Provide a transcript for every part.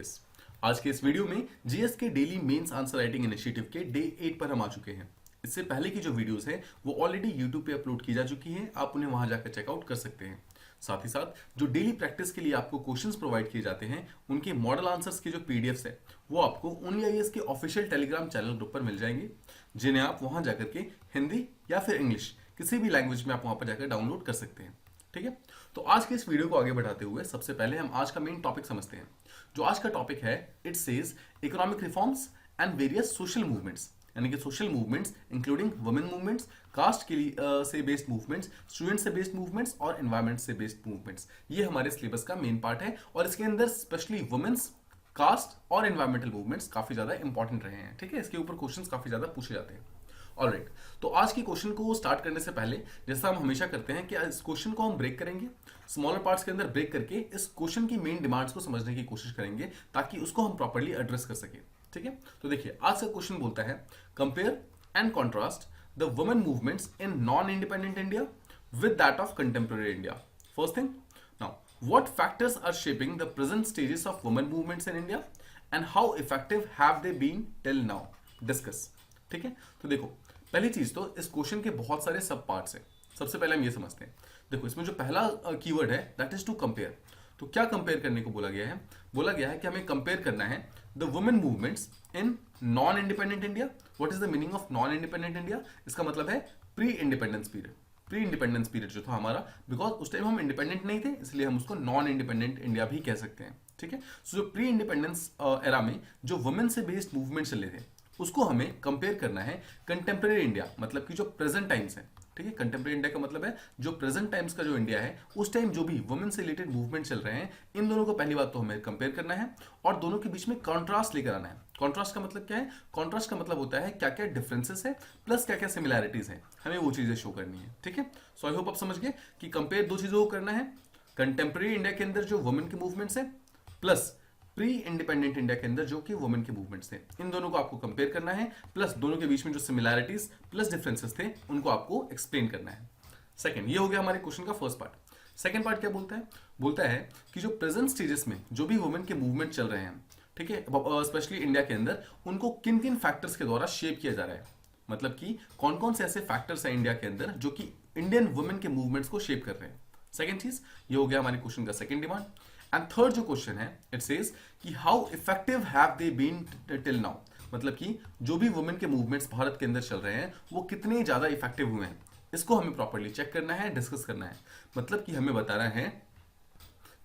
Yes. आज के इस वीडियो में जीएस के daily mains answer writing initiative के डे 8 पर हम आ चुके हैं। इससे पहले की जो वीडियोस हैं वो ऑलरेडी यूट्यूब पे अपलोड की जा चुकी हैं, आप उन्हें वहां जाकर चेकआउट कर सकते हैं। साथ ही साथ जो डेली प्रैक्टिस के लिए आपको क्वेश्चंस प्रोवाइड किए जाते हैं उनके मॉडल आंसर्स के जो पीडीएफ्स है वो आपको ओनली आईएएस के ऑफिशियल टेलीग्राम चैनल ग्रुप पर मिल जाएंगे, जिन्हें आप वहां जाकर के हिंदी या फिर इंग्लिश किसी भी लैंग्वेज में आप वहां पर जाकर डाउनलोड कर सकते हैं। ठीक है, तो आज के इस वीडियो को आगे बढ़ाते हुए सबसे पहले हम आज का मेन टॉपिक समझते हैं। जो आज का टॉपिक है, it says economic reforms and various social movements, यानी कि social movements including women movements, caste के लिए से बेस्ड मूवमेंट्स, स्टूडेंट से बेस्ड मूवमेंट्स और एनवायरमेंट से बेस्ड मूवमेंट्स। ये हमारे सिलेबस का मेन पार्ट है और इसके अंदर स्पेशली वुमेन्स, कास्ट और एनवायरमेंटल मूवमेंट्स काफी ज्यादा इंपॉर्टेंट रहे हैं। ठीक है, इसके ऊपर क्वेश्चंस काफी ज्यादा पूछे जाते हैं। ऑलराइट, तो आज की क्वेश्चन को स्टार्ट करने से पहले जैसा हम हमेशा करते हैं कि इस क्वेश्चन को हम ब्रेक करेंगे, स्मॉलर पार्ट्स के अंदर ब्रेक करके इस क्वेश्चन की मेन डिमांड्स को समझने की कोशिश करेंगे ताकि उसको हम प्रॉपर्ली एड्रेस कर सके। ठीक है, तो देखिए आज का क्वेश्चन बोलता है compare and contrast the women movements in non independent India with that of contemporary India. First thing, now what factors are shaping the present stages of women movements in India and how effective have they been till now, discuss. ठीक है, तो देखो पहली चीज तो इस question के बहुत सारे सब पार्ट्स हैं। सबसे पहले हम ये समझते हैं, देखो इसमें जो पहला कीवर्ड है दैट इज टू कंपेयर। तो क्या कंपेयर करने को बोला गया है? बोला गया है कि हमें कंपेयर करना है the women movements in non independent India. What is the meaning of non independent India? इसका मतलब है pre independence period. Pre independence period जो था हमारा, बिकॉज उस टाइम हम इंडिपेंडेंट नहीं थे इसलिए हम उसको नॉन इंडिपेंडेंट इंडिया भी कह सकते हैं। ठीक है, सो जो प्री इंडिपेंडेंस एरा में जो वुमेन से बेस्ड मूवमेंट चले थे उसको हमें कंपेयर करना है कंटेम्प्रेरी इंडिया, मतलब कि जो प्रेजेंट टाइम्स है। ठीक है, कंटेम्प्रेरी इंडिया का मतलब है जो प्रेजेंट टाइम्स का जो इंडिया है उस टाइम जो भी वुमेन से रिलेटेड मूवमेंट चल रहे हैं, इन दोनों को पहली बात तो हमें कंपेयर करना है और दोनों के बीच में कॉन्ट्रास्ट लेकर आना है। कॉन्ट्रास्ट का मतलब क्या है? कॉन्ट्रास्ट का मतलब होता है क्या क्या डिफरेंसेस है प्लस क्या क्या सिमिलैरिटीज है, हमें वो चीजें शो करनी है। ठीक है, सो आई होप आप समझ गए कि कंपेयर दो चीजों को करना है, कंटेम्प्रेरी इंडिया के अंदर जो वुमेन के मूवमेंट्स है प्लस प्री इंडिपेंडेंट इंडिया के अंदर जो कि वुमेन के मूवमेंट्स थे, इन दोनों को आपको कंपेयर करना है प्लस दोनों के बीच में जो सिमिलैरिटीज प्लस डिफरेंसेस थे उनको आपको एक्सप्लेन करना है। सेकंड, ये हो गया हमारे क्वेश्चन का फर्स्ट पार्ट। सेकंड पार्ट क्या बोलता है? बोलता है कि जो प्रेजेंट स्टेजेस में जो भी वुमेन के मूवमेंट चल रहे हैं, ठीक है, स्पेशली इंडिया के अंदर, उनको किन किन फैक्टर्स के द्वारा शेप किया जा रहा है, मतलब कि कौन कौन से ऐसे फैक्टर्स हैं इंडिया के अंदर जो कि इंडियन वुमेन के मूवमेंट्स को शेप कर रहे हैं। सेकंड चीज, ये हो गया हमारे क्वेश्चन का सेकंड डिमांड। एंड थर्ड जो क्वेश्चन है, इट सेज कि how effective have they been till now, मतलब कि जो भी वुमेन के मूवमेंट्स भारत के अंदर चल रहे हैं वो कितने ज्यादा इफेक्टिव हुए हैं, इसको हमें प्रॉपर्ली चेक करना है, डिस्कस करना है। मतलब कि हमें बताना है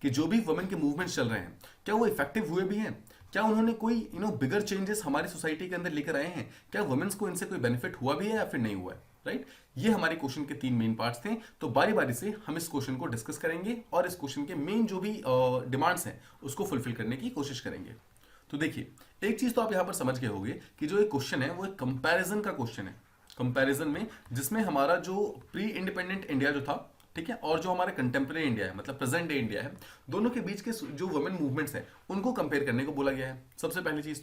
कि जो भी वुमेन के मूवमेंट्स चल रहे हैं क्या वो इफेक्टिव हुए भी हैं, क्या उन्होंने कोई बिगर चेंजेस हमारी सोसाइटी के अंदर लेकर आए हैं, क्या वुमेन्स को इनसे कोई बेनिफिट हुआ भी है या फिर नहीं हुआ है। राइट, ये हमारे क्वेश्चन के तीन मेन पार्ट्स थे। तो बारी बारी से हम इस क्वेश्चन को डिस्कस करेंगे और इस क्वेश्चन के मेन जो भी डिमांड्स हैं उसको फुलफिल करने की कोशिश करेंगे। तो देखिए एक चीज तो आप यहां पर समझ गए होंगे कि जो एक क्वेश्चन है वो एक कंपैरिजन का क्वेश्चन है। कंपैरिजन में जिसमें हमारा जो प्री इंडिपेंडेंट इंडिया जो था, ठीक है, और जो हमारा कंटेम्प्रेरी इंडिया है मतलब प्रेजेंट डे इंडिया है, दोनों के बीच के जो वुमेन मूवमेंट्स हैं उनको कंपेयर करने को बोला गया है। सबसे पहली चीज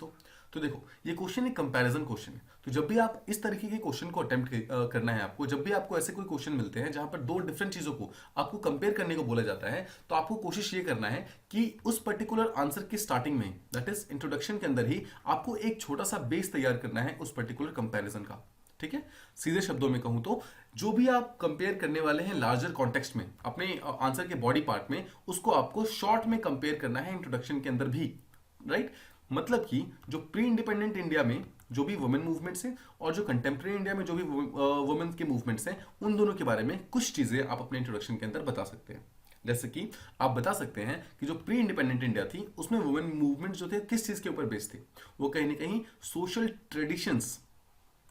तो देखो ये क्वेश्चन एक कंपैरिजन क्वेश्चन है। तो जब भी आप इस तरीके के क्वेश्चन को अटेम्प्ट करना है आपको, जब भी आपको ऐसे कोई क्वेश्चन मिलते हैं जहां पर दो डिफरेंट चीजों को आपको कंपेयर करने को बोला जाता है, तो आपको कोशिश ये करना है कि उस पर्टिकुलर आंसर की स्टार्टिंग में, दैट इज इंट्रोडक्शन के अंदर ही, आपको एक छोटा सा बेस तैयार करना है उस पर्टिकुलर कंपैरिजन का। ठीक है, सीधे शब्दों में कहूं तो जो भी आप कंपेयर करने वाले हैं लार्जर कॉन्टेक्स्ट में अपने आंसर के बॉडी पार्ट में, उसको आपको शॉर्ट में कंपेयर करना है इंट्रोडक्शन के अंदर भी। राइट, मतलब कि जो प्री इंडिपेंडेंट इंडिया में जो भी वुमेन मूवमेंट्स हैं और जो कंटेम्प्रेरी इंडिया में जो भी वुमेन के मूवमेंट्स हैं, उन दोनों के बारे में कुछ चीजें आप अपने इंट्रोडक्शन के अंदर बता सकते हैं। जैसे कि आप बता सकते हैं कि जो प्री इंडिपेंडेंट इंडिया थी उसमें वुमेन मूवमेंट जो थे किस चीज के ऊपर बेस्ड थे, वो कहीं ना कहीं सोशल ट्रेडिशंस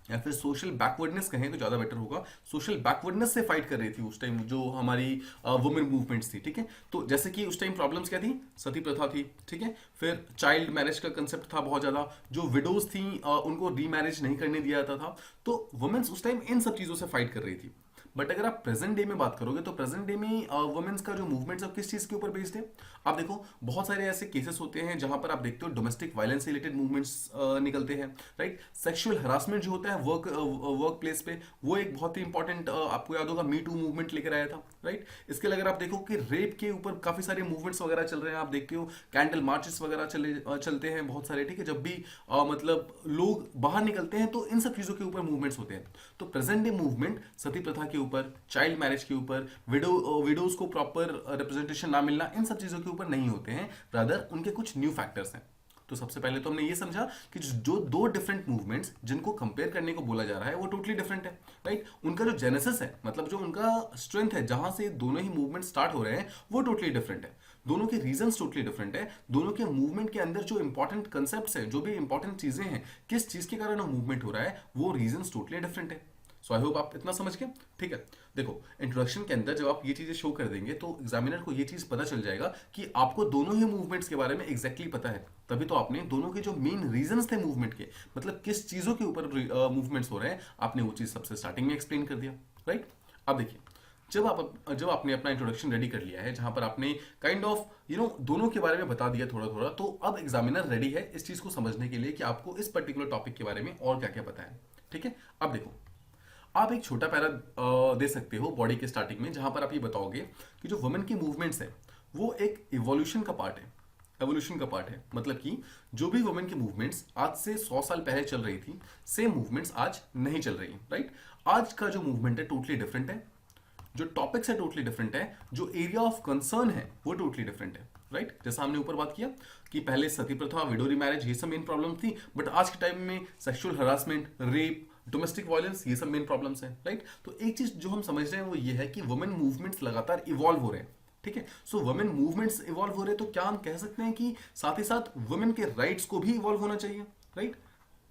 या फिर सोशल बैकवर्डनेस कहें तो ज्यादा बेटर होगा, सोशल बैकवर्डनेस से फाइट कर रही थी उस टाइम जो हमारी वुमेन मूवमेंट्स थी। ठीक है, तो जैसे कि उस टाइम प्रॉब्लम्स क्या थी, सती प्रथा थी, ठीक है, फिर चाइल्ड मैरिज का कंसेप्ट था बहुत ज्यादा, जो विडोज थी उनको रीमैरिज नहीं करने दिया जाता था। तो वुमेन्स उस टाइम इन सब चीजों से फाइट कर रही थी। बट अगर आप प्रेजेंट डे में बात करोगे तो प्रेजेंट डे में वुमेन्स का जो मूवमेंट्स है किस चीज के ऊपर बेस्ड है। आप देखो बहुत सारे ऐसे केसेस होते हैं जहां पर आप देखते हो डोमेस्टिक वायलेंस रिलेटेड मूवमेंट्स निकलते हैं, राइट। सेक्सुअल हरासमेंट जो होता है वर्क प्लेस पे, वो एक बहुत ही इंपॉर्टेंट, आपको याद होगा मी टू मूवमेंट लेकर आया था, राइट। इसके लिए अगर आप देखो कि रेप के ऊपर काफी सारे मूवमेंट्स वगैरह चल रहे हैं, आप देखते हो कैंडल मार्चेस वगैरह चलते हैं बहुत सारे, ठीक है। जब भी मतलब लोग बाहर निकलते हैं तो इन सब चीजों के ऊपर मूवमेंट्स होते हैं। तो प्रेजेंट डे मूवमेंट सती प्रथा के ऊपर, चाइल्ड मैरिज के ऊपर, विडोज को प्रॉपर रिप्रेजेंटेशन ना मिलना, इन सब चीजों के ऊपर नहीं होते हैं, रादर उनके कुछ न्यू फैक्टर्स हैं। तो सबसे पहले तो हमने ये समझा कि जो दो डिफरेंट मूवमेंट्स जिनको कंपेयर करने को बोला जा रहा है वो टोटली डिफरेंट है, राइट। उनका जो जेनेसिस है, मतलब जो उनका स्ट्रेंथ है, जहां से दोनों ही मूवमेंट स्टार्ट हो रहे हैं, वो टोटली डिफरेंट है। दोनों के रीजंस टोटली डिफरेंट है। दोनों के मूवमेंट के अंदर जो इंपॉर्टेंट कंसेप्ट्स है, जो भी इंपॉर्टेंट चीजें हैं, किस चीज के कारण मूवमेंट हो रहा है, वो रीजंस टोटली डिफरेंट है। सो आई होप आप इतना समझ गए, ठीक है। देखो इंट्रोडक्शन के अंदर जब आप ये चीजें शो कर देंगे तो एग्जामिनर को ये चीज पता चल जाएगा कि आपको दोनों ही मूवमेंट्स के बारे में एग्जैक्टली पता है। तभी तो आपने दोनों के जो मेन रीजंस थे मूवमेंट के, मतलब किस चीजों के ऊपर मूवमेंट्स हो रहे हैं, आपने वो चीज सबसे स्टार्टिंग में एक्सप्लेन कर दिया, राइट। अब देखिए, जब आपने अपना इंट्रोडक्शन रेडी कर लिया है, जहां पर आपने काइंड ऑफ दोनों के बारे में बता दिया थोड़ा थोड़ा, तो अब एग्जामिनर रेडी है इस चीज को समझने के लिए कि आपको इस पर्टिकुलर टॉपिक के बारे में और क्या क्या पता है, ठीक है। अब देखो, आप एक छोटा पैरा दे सकते हो बॉडी के स्टार्टिंग में, जहां पर आप ये बताओगे कि जो वुमेन की मूवमेंट्स है वो एक इवोल्यूशन का पार्ट है। एवोल्यूशन का पार्ट है, मतलब कि जो भी वुमेन की मूवमेंट्स आज से 100 साल पहले चल रही थी, सेम मूवमेंट्स आज नहीं चल रही, राइट। आज का जो मूवमेंट है टोटली डिफरेंट है, जो टॉपिक्स है टोटली डिफरेंट है, जो एरिया ऑफ कंसर्न है वो टोटली डिफरेंट है, राइट। जैसा हमने ऊपर बात किया कि पहले सती प्रथा, विडो मैरिज, ये सब मेन प्रॉब्लम थी, बट आज के टाइम में sexual harassment, rape, domestic violence, ये सब मेन प्रॉब्लम्स हैं, राइट। तो एक चीज जो हम समझ रहे हैं वो ये है कि वुमेन मूवमेंट्स लगातार इवॉल्व हो रहे हैं, ठीक है। सो वुमेन मूवमेंट्स इवॉल्व हो रहे हैं, तो क्या हम कह सकते हैं कि साथ ही साथ वुमेन के राइट्स को भी इवॉल्व होना चाहिए, राइट।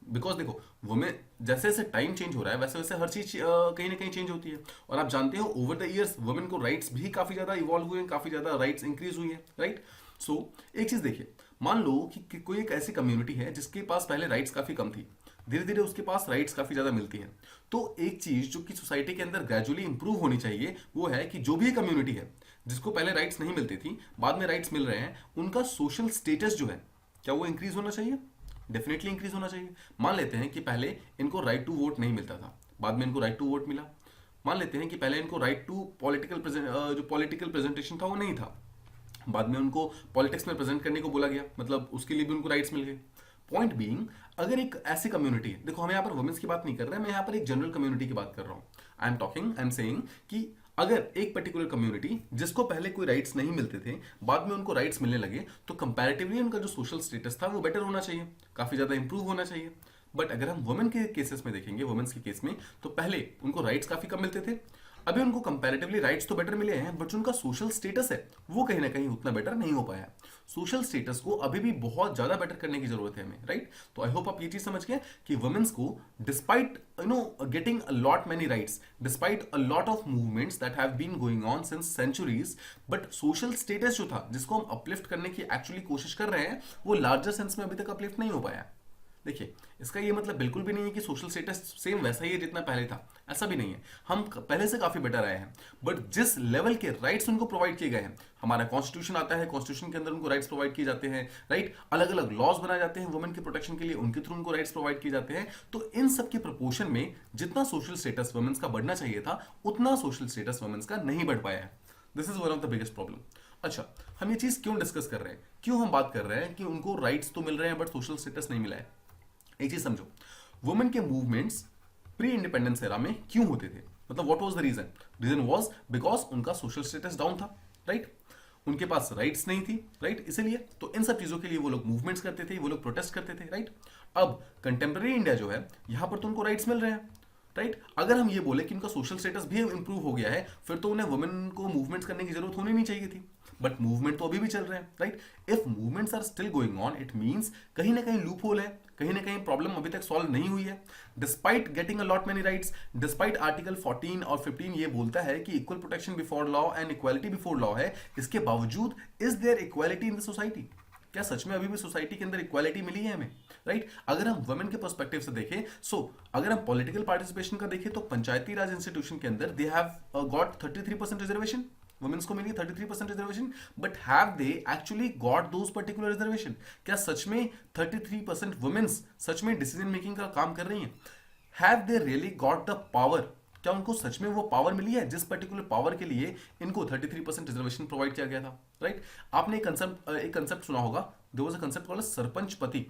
बिकॉज देखो, वुमेन जैसे जैसे टाइम चेंज हो रहा है वैसे वैसे हर चीज कहीं ना कहीं चेंज होती है, और आप जानते हो ओवर द ईयर्स वुमेन को राइट्स भी काफी ज्यादा इवॉल्व हुए हैं, काफी ज्यादा राइट्स इंक्रीज हुई है, राइट। सो एक चीज देखिए, मान लो कि कोई एक ऐसी कम्युनिटी है जिसके पास पहले राइट्स काफी कम थी, धीरे धीरे उसके पास राइट्स काफी ज्यादा मिलती है। तो एक चीज जो कि सोसाइटी के अंदर ग्रेजुअली इंप्रूव होनी चाहिए वो है कि जो भी कम्युनिटी है जिसको पहले राइट्स नहीं मिलती थी, बाद में राइट्स मिल रहे हैं, उनका सोशल स्टेटस जो है क्या वो इंक्रीज होना चाहिए, डेफिनेटली इंक्रीज होना चाहिए। मान लेते हैं कि पहले इनको राइट टू वोट नहीं मिलता था, बाद में इनको राइट टू वोट मिला। मान लेते हैं कि पहले इनको राइट टू जो पॉलिटिकल प्रेजेंटेशन था वो नहीं था, बाद में उनको पॉलिटिक्स में प्रेजेंट करने को बोला गया, मतलब उसके लिए भी उनको राइट्स मिल गए। पॉइंट बीइंग, अगर एक ऐसी कम्युनिटी है, देखो हम यहाँ पर वुमेन्स की बात नहीं कर रहे हैं, मैं यहाँ पर एक जनरल कम्युनिटी की बात कर रहा हूँ। आई एम सेइंग कि अगर एक पर्टिकुलर कम्युनिटी जिसको पहले कोई राइट्स नहीं मिलते थे, बाद में उनको राइट्स मिलने लगे, तो कंपैरेटिवली उनका जो सोशल स्टेटस था वो बेटर होना चाहिए, काफी ज्यादा इंप्रूव होना चाहिए। बट अगर हम वुमेन के केसेस में देखेंगे, वुमेन्स के केस में, तो पहले उनको राइट्स काफी कम मिलते थे, अभी उनको कंपैरेटिवली राइट्स तो बेटर मिले हैं, बट जो उनका सोशल स्टेटस है वो कहीं ना कहीं उतना बेटर नहीं हो पाया। सोशल स्टेटस को अभी भी बहुत ज्यादा बेटर करने की जरूरत है हमें, राइट। तो आई होप आप ये चीज समझ गए कि वुमेन्स को despite getting a lot many rights, despite a lot of movements that have been going on since centuries, but social status जो था जिसको हम अपलिफ्ट करने की एक्चुअली कोशिश कर रहे हैं, वो लार्जर सेंस में अभी तक अपलिफ्ट नहीं हो पाया। देखिए, इसका ये मतलब बिल्कुल भी नहीं है कि सोशल स्टेटस सेम वैसा ही है जितना पहले था, ऐसा भी नहीं है। हम पहले से काफी बेटर आए हैं, बट जिस लेवल के राइट्स उनको प्रोवाइड किए गए हैं, हमारा कॉन्स्टिट्यूशन आता है, कॉन्स्टिट्यूशन के अंदर उनको राइट्स प्रोवाइड किए जाते हैं, राइट। अलग अलग लॉज बनाए जाते हैं वुमेन के प्रोटेक्शन के लिए, उनके थ्रू उनको राइट्स प्रोवाइड किए जाते हैं। तो इन सब के प्रोपोर्शन में जितना सोशल स्टेटस वुमेन्स का बढ़ना चाहिए था, उतना सोशल स्टेटस वुमेन्स का नहीं बढ़ पाया है। This is one of the biggest problem. अच्छा, हम ये चीज क्यों डिस्कस कर रहे हैं, क्यों हम बात कर रहे हैं कि उनको राइट्स तो मिल रहे हैं बट सोशल स्टेटस नहीं मिला है। एक चीज समझो, वुमेन के मूवमेंट्स प्री इंडिपेंडेंस एरा में क्यों होते थे, मतलब what was the reason. Reason was because उनका सोशल स्टेटस डाउन था, राइट। उनके पास राइट्स नहीं थी, राइट। इसीलिए तो इन सब चीजों के लिए वो लोग मूवमेंट्स करते थे, वो लोग प्रोटेस्ट करते थे, राइट। अब कंटेम्प्रेरी इंडिया जो है, यहां पर तो उनको राइट्स मिल रहे हैं, राइट। अगर हम ये बोले कि उनका सोशल स्टेटस भी इंप्रूव हो गया है, फिर तो उन्हें वुमेन को मूवमेंट्स करने की जरूरत होनी नहीं चाहिए थी, बट मूवमेंट तो अभी भी चल रहे हैं, right. If movements are still going on, it means कहीं ना कहीं लूप होल है, कहीं ना कहीं प्रॉब्लम अभी तक सॉल्व नहीं हुई है। Despite getting a lot many rights, despite article 14 और 15 ये बोलता है कि equal protection before law and equality before law है, इसके बावजूद is there equality in the society, क्या सच में अभी भी सोसाइटी के अंदर इक्वालिटी मिली है हमें? राइट? अगर हम वुमेन के पर्सपेक्टिव से देखें, अगर हम पॉलिटिकल पार्टिसिपेशन का देखें तो पंचायती राज इंस्टीट्यूशन के अंदर they have got 33% reservation, women's को मिली 33% reservation, but have they actually got those particular reservation? क्या सच में 33% वुमेन्स सच में डिसीजन मेकिंग का काम कर रही हैं? Have they really got the power? क्या उनको सच में वो पावर मिली है जिस पर्टिकुलर पावर के लिए इनको 33% रिजर्वेशन प्रोवाइड किया गया था? राइट? आपने एक कंसेप्ट सुना होगा, there was a concept called sarpanch pati.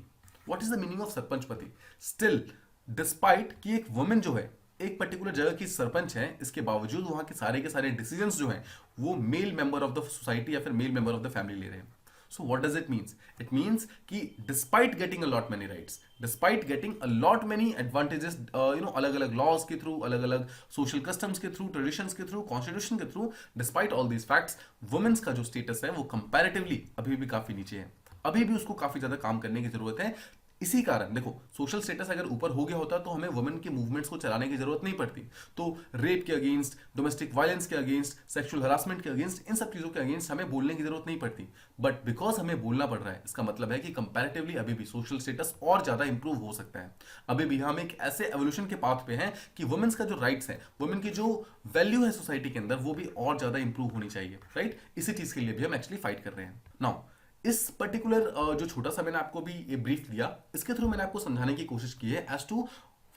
What is the meaning of sarpanch pati? Still despite कि एक वुमेन जो है एक पर्टिकुलर जगह की सरपंच है, इसके बावजूद वहां के सारे डिसीजंस जो हैं वो male member of the society या फिर male member of the family ले रहे हैं। So what does it means? It means कि despite getting a lot many rights, despite getting a lot many advantages, अलग अलग laws के थ्रू, अलग अलग social customs के थ्रू, traditions के थ्रू, constitution के through, despite all these facts, women's का जो status है वो comparatively अभी भी काफी नीचे है। अभी भी उसको काफी ज्यादा काम करने की जरूरत है। इसी कारण देखो, सोशल स्टेटस अगर ऊपर हो गया होता तो हमें वुमेन के मूवमेंट्स को चलाने की जरूरत नहीं पड़ती। तो रेप के अगेंस्ट, डोमेस्टिक वायलेंस के अगेंस्ट, सेक्सुअल हरासमेंट के अगेंस्ट, इन सब चीजों के अगेंस्ट हमें बोलने की जरूरत नहीं पड़ती। बट बिकॉज हमें बोलना पड़ रहा है, इसका मतलब है कि कंपैरेटिवली अभी भी सोशल स्टेटस और ज्यादा इंप्रूव हो सकता है। अभी भी हम एक ऐसे एवोल्यूशन के पाथ पे हैं कि वुमेन्स का जो राइट्स है, वुमेन की जो वैल्यू है सोसाइटी के अंदर, वो भी और ज्यादा इंप्रूव होनी चाहिए। राइट? इसी चीज के लिए भी हम एक्चुअली फाइट कर रहे हैं। नाउ इस पर्टिकुलर जो छोटा सा मैंने आपको भी ये ब्रीफ दिया, इसके थ्रू मैंने आपको समझाने की कोशिश की है एज टू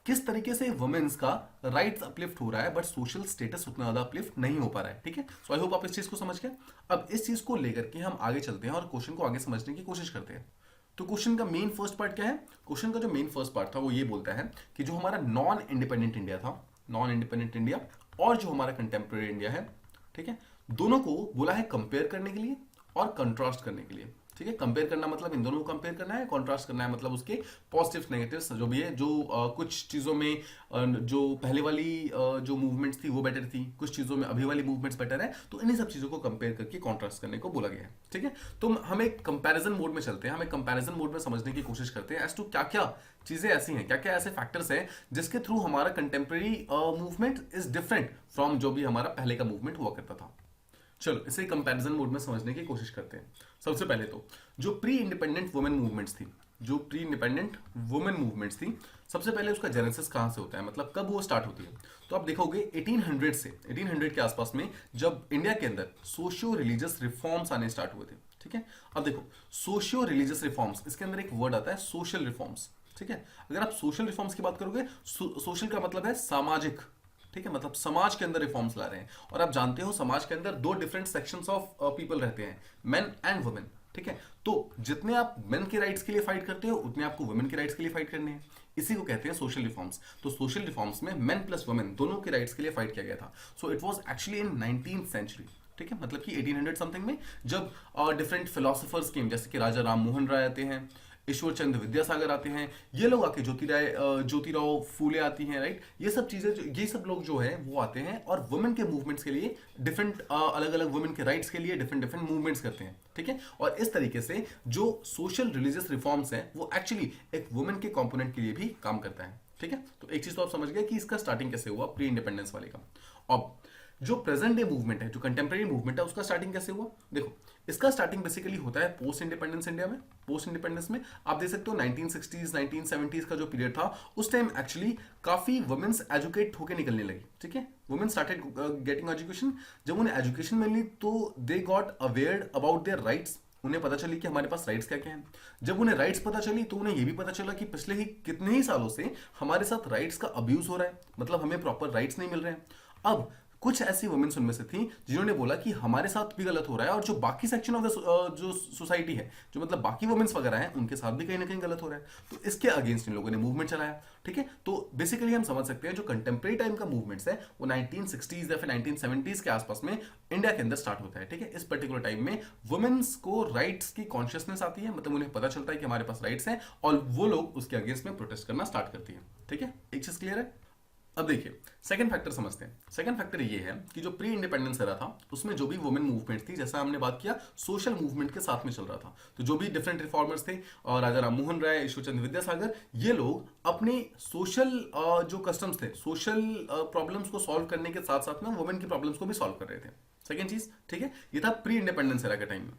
किस तरीके से वुमेन्स का राइट्स अपलिफ्ट हो रहा है, बट सोशल स्टेटस उतना ज्यादा अपलिफ्ट नहीं हो पा रहा है। ठीक है? सो आई होप आप इस चीज को समझ गए। अब इस चीज को लेकर के हम आगे चलते हैं और क्वेश्चन को आगे समझने की कोशिश करते हैं। तो क्वेश्चन का मेन फर्स्ट पार्ट क्या है? क्वेश्चन का जो मेन फर्स्ट पार्ट था वो ये बोलता है कि जो हमारा नॉन इंडिपेंडेंट इंडिया था, नॉन इंडिपेंडेंट इंडिया और जो हमारा कंटेम्प्रेरी इंडिया है, ठीक है, दोनों को बोला है कंपेयर करने के लिए और कंट्रास्ट करने के लिए। ठीक है? कंपेयर करना मतलब इन दोनों को कंपेयर करना है, कॉन्ट्रास्ट करना है मतलब उसके पॉजिटिव्स नेगेटिव्स जो भी है, जो कुछ चीजों में जो पहले वाली जो मूवमेंट्स थी वो बेटर थी, कुछ चीजों में अभी वाली मूवमेंट्स बेटर है, तो इन्हीं सब चीजों को कंपेयर करके कॉन्ट्रास्ट करने को बोला गया है। ठीक है? तो हम एक कंपैरिजन मोड में चलते हैं, हम एक कंपैरिजन मोड में समझने की कोशिश करते हैं एज टू क्या क्या चीजें ऐसी हैं, क्या क्या ऐसे फैक्टर्स हैं जिसके थ्रू हमारा contemporary movement is different from जो भी हमारा पहले का मूवमेंट हुआ करता था। चलो इसे कंपैरिजन मोड में समझने की कोशिश करते हैं। सबसे पहले तो जो प्री इंडिपेंडेंट वुमेन मूवमेंट्स थी, जो प्री इंडिपेंडेंट वुमेन मूवमेंट्स थी, सबसे पहले उसका जेनेसिस कहां से होता है, मतलब कब वो स्टार्ट होती है? तो आप देखोगे 1800 से 1800 के आसपास में जब इंडिया के अंदर सोशियो रिलीजियस रिफॉर्म्स आने स्टार्ट हुए थे। ठीक है? अब देखो, सोशियो रिलीजियस रिफॉर्म्स, इसके अंदर एक वर्ड आता है सोशल रिफॉर्म्स। ठीक है? अगर आप सोशल रिफॉर्म्स की बात करोगे, सोशल का मतलब है सामाजिक। ठीक है? मतलब समाज के अंदर रिफॉर्म्स ला रहे हैं। और आप जानते हो समाज के अंदर दो डिफरेंट सेक्शंस ऑफ पीपल रहते हैं, मेन एंड वुमेन। ठीक है? तो जितने आप मेन के राइट्स के लिए फाइट करते हो उतने आपको वुमेन के राइट्स के लिए फाइट करने हैं। इसी को कहते हैं सोशल रिफॉर्म्स। तो सोशल रिफॉर्म्स में मेन प्लस वुमेन दोनों के राइट्स के लिए फाइट किया गया था। So it was actually in 19th century. ठीक है? मतलब कि 1800 समथिंग में जब डिफरेंट फिलोसोफर्स केम, जैसे कि राजा राम मोहन राय आते हैं, ईश्वर चंद्र विद्यासागर आते हैं, ये लोग आके ज्योतिराव फूले आती हैं। राइट? ये सब चीजें, ये सब लोग जो है वो आते हैं और वुमेन के मूवमेंट्स के लिए डिफरेंट अलग अलग वुमेन के राइट्स के लिए डिफरेंट डिफरेंट मूवमेंट्स करते हैं। ठीक है? और इस तरीके से जो सोशल रिलीजियस रिफॉर्म्स हैं वो एक्चुअली एक वुमेन के कंपोनेंट के लिए भी काम करता है। ठीक है? तो एक चीज तो आप समझ गए कि इसका स्टार्टिंग कैसे हुआ प्री इंडिपेंडेंस वाले का। अब जो प्रेजेंट डे मूवमेंट है, जो कंटेम्प्रेरी मूवमेंट है, उसका स्टार्टिंग कैसे हुआ? देखो, इसका स्टार्टिंग बेसिकली होता है पोस्ट इंडिपेंडेंस इंडिया में। पोस्ट इंडिपेंडेंस में आप देख सकते हो 1960s 1970s का जो पीरियड था, उस टाइम एक्चुअली काफी वुमेन्स एजुकेट होकर निकलने लगी। ठीक है? Women started getting education. जब उन्हें एजुकेशन मिली तो they got aware about their rights. उन्हें पता चली कि हमारे पास राइट्स क्या क्या हैं। जब उन्हें राइट्स पता चली तो उन्हें यह भी पता चला कि पिछले ही कितने ही सालों से हमारे साथ राइट्स का अब्यूज हो रहा है, मतलब हमें प्रॉपर राइट्स नहीं मिल रहे हैं। अब कुछ ऐसी वुमेन्स उनमें से थी जिन्होंने बोला कि हमारे साथ भी गलत हो रहा है और जो बाकी सेक्शन ऑफ द जो सोसाइटी है, जो मतलब बाकी वुमेन्स वगैरह हैं, उनके साथ भी कहीं ना कहीं गलत हो रहा है। तो इसके अगेंस्ट इन लोगों ने मूवमेंट चलाया। ठीक है? तो बेसिकली हम समझ सकते हैं जो कंटेम्प्रेरी टाइम का मूवमेंट्स है वो 1960s या फिर 1970s के आसपास में इंडिया के अंदर स्टार्ट होता है। ठीक है? इस पर्टिकुलर टाइम में वुमेन्स को राइट्स की कॉन्शियसनेस आती है, मतलब उन्हें पता चलता है कि हमारे पास राइट्स हैं और वो लोग उसके अगेंस्ट में प्रोटेस्ट करना स्टार्ट करती है। ठीक है? एक चीज क्लियर है? अब देखिए सेकंड फैक्टर समझते हैं। सेकंड फैक्टर ये है कि जो प्री इंडिपेंडेंस era था उसमें जो भी वुमेन मूवमेंट थी, जैसा हमने बात किया, सोशल मूवमेंट के साथ में चल रहा था। तो जो भी डिफरेंट रिफॉर्मर्स थे, और राजा राम मोहन राय, ईश्वर चंद्र विद्यासागर, ये लोग अपने सोशल जो कस्टम्स थे, सोशल प्रॉब्लम्स को सॉल्व करने के साथ साथ में वुमेन की प्रॉब्लम्स को भी सॉल्व कर रहे थे। सेकेंड चीज, ठीक है, ये था प्री इंडिपेंडेंस era के टाइम में।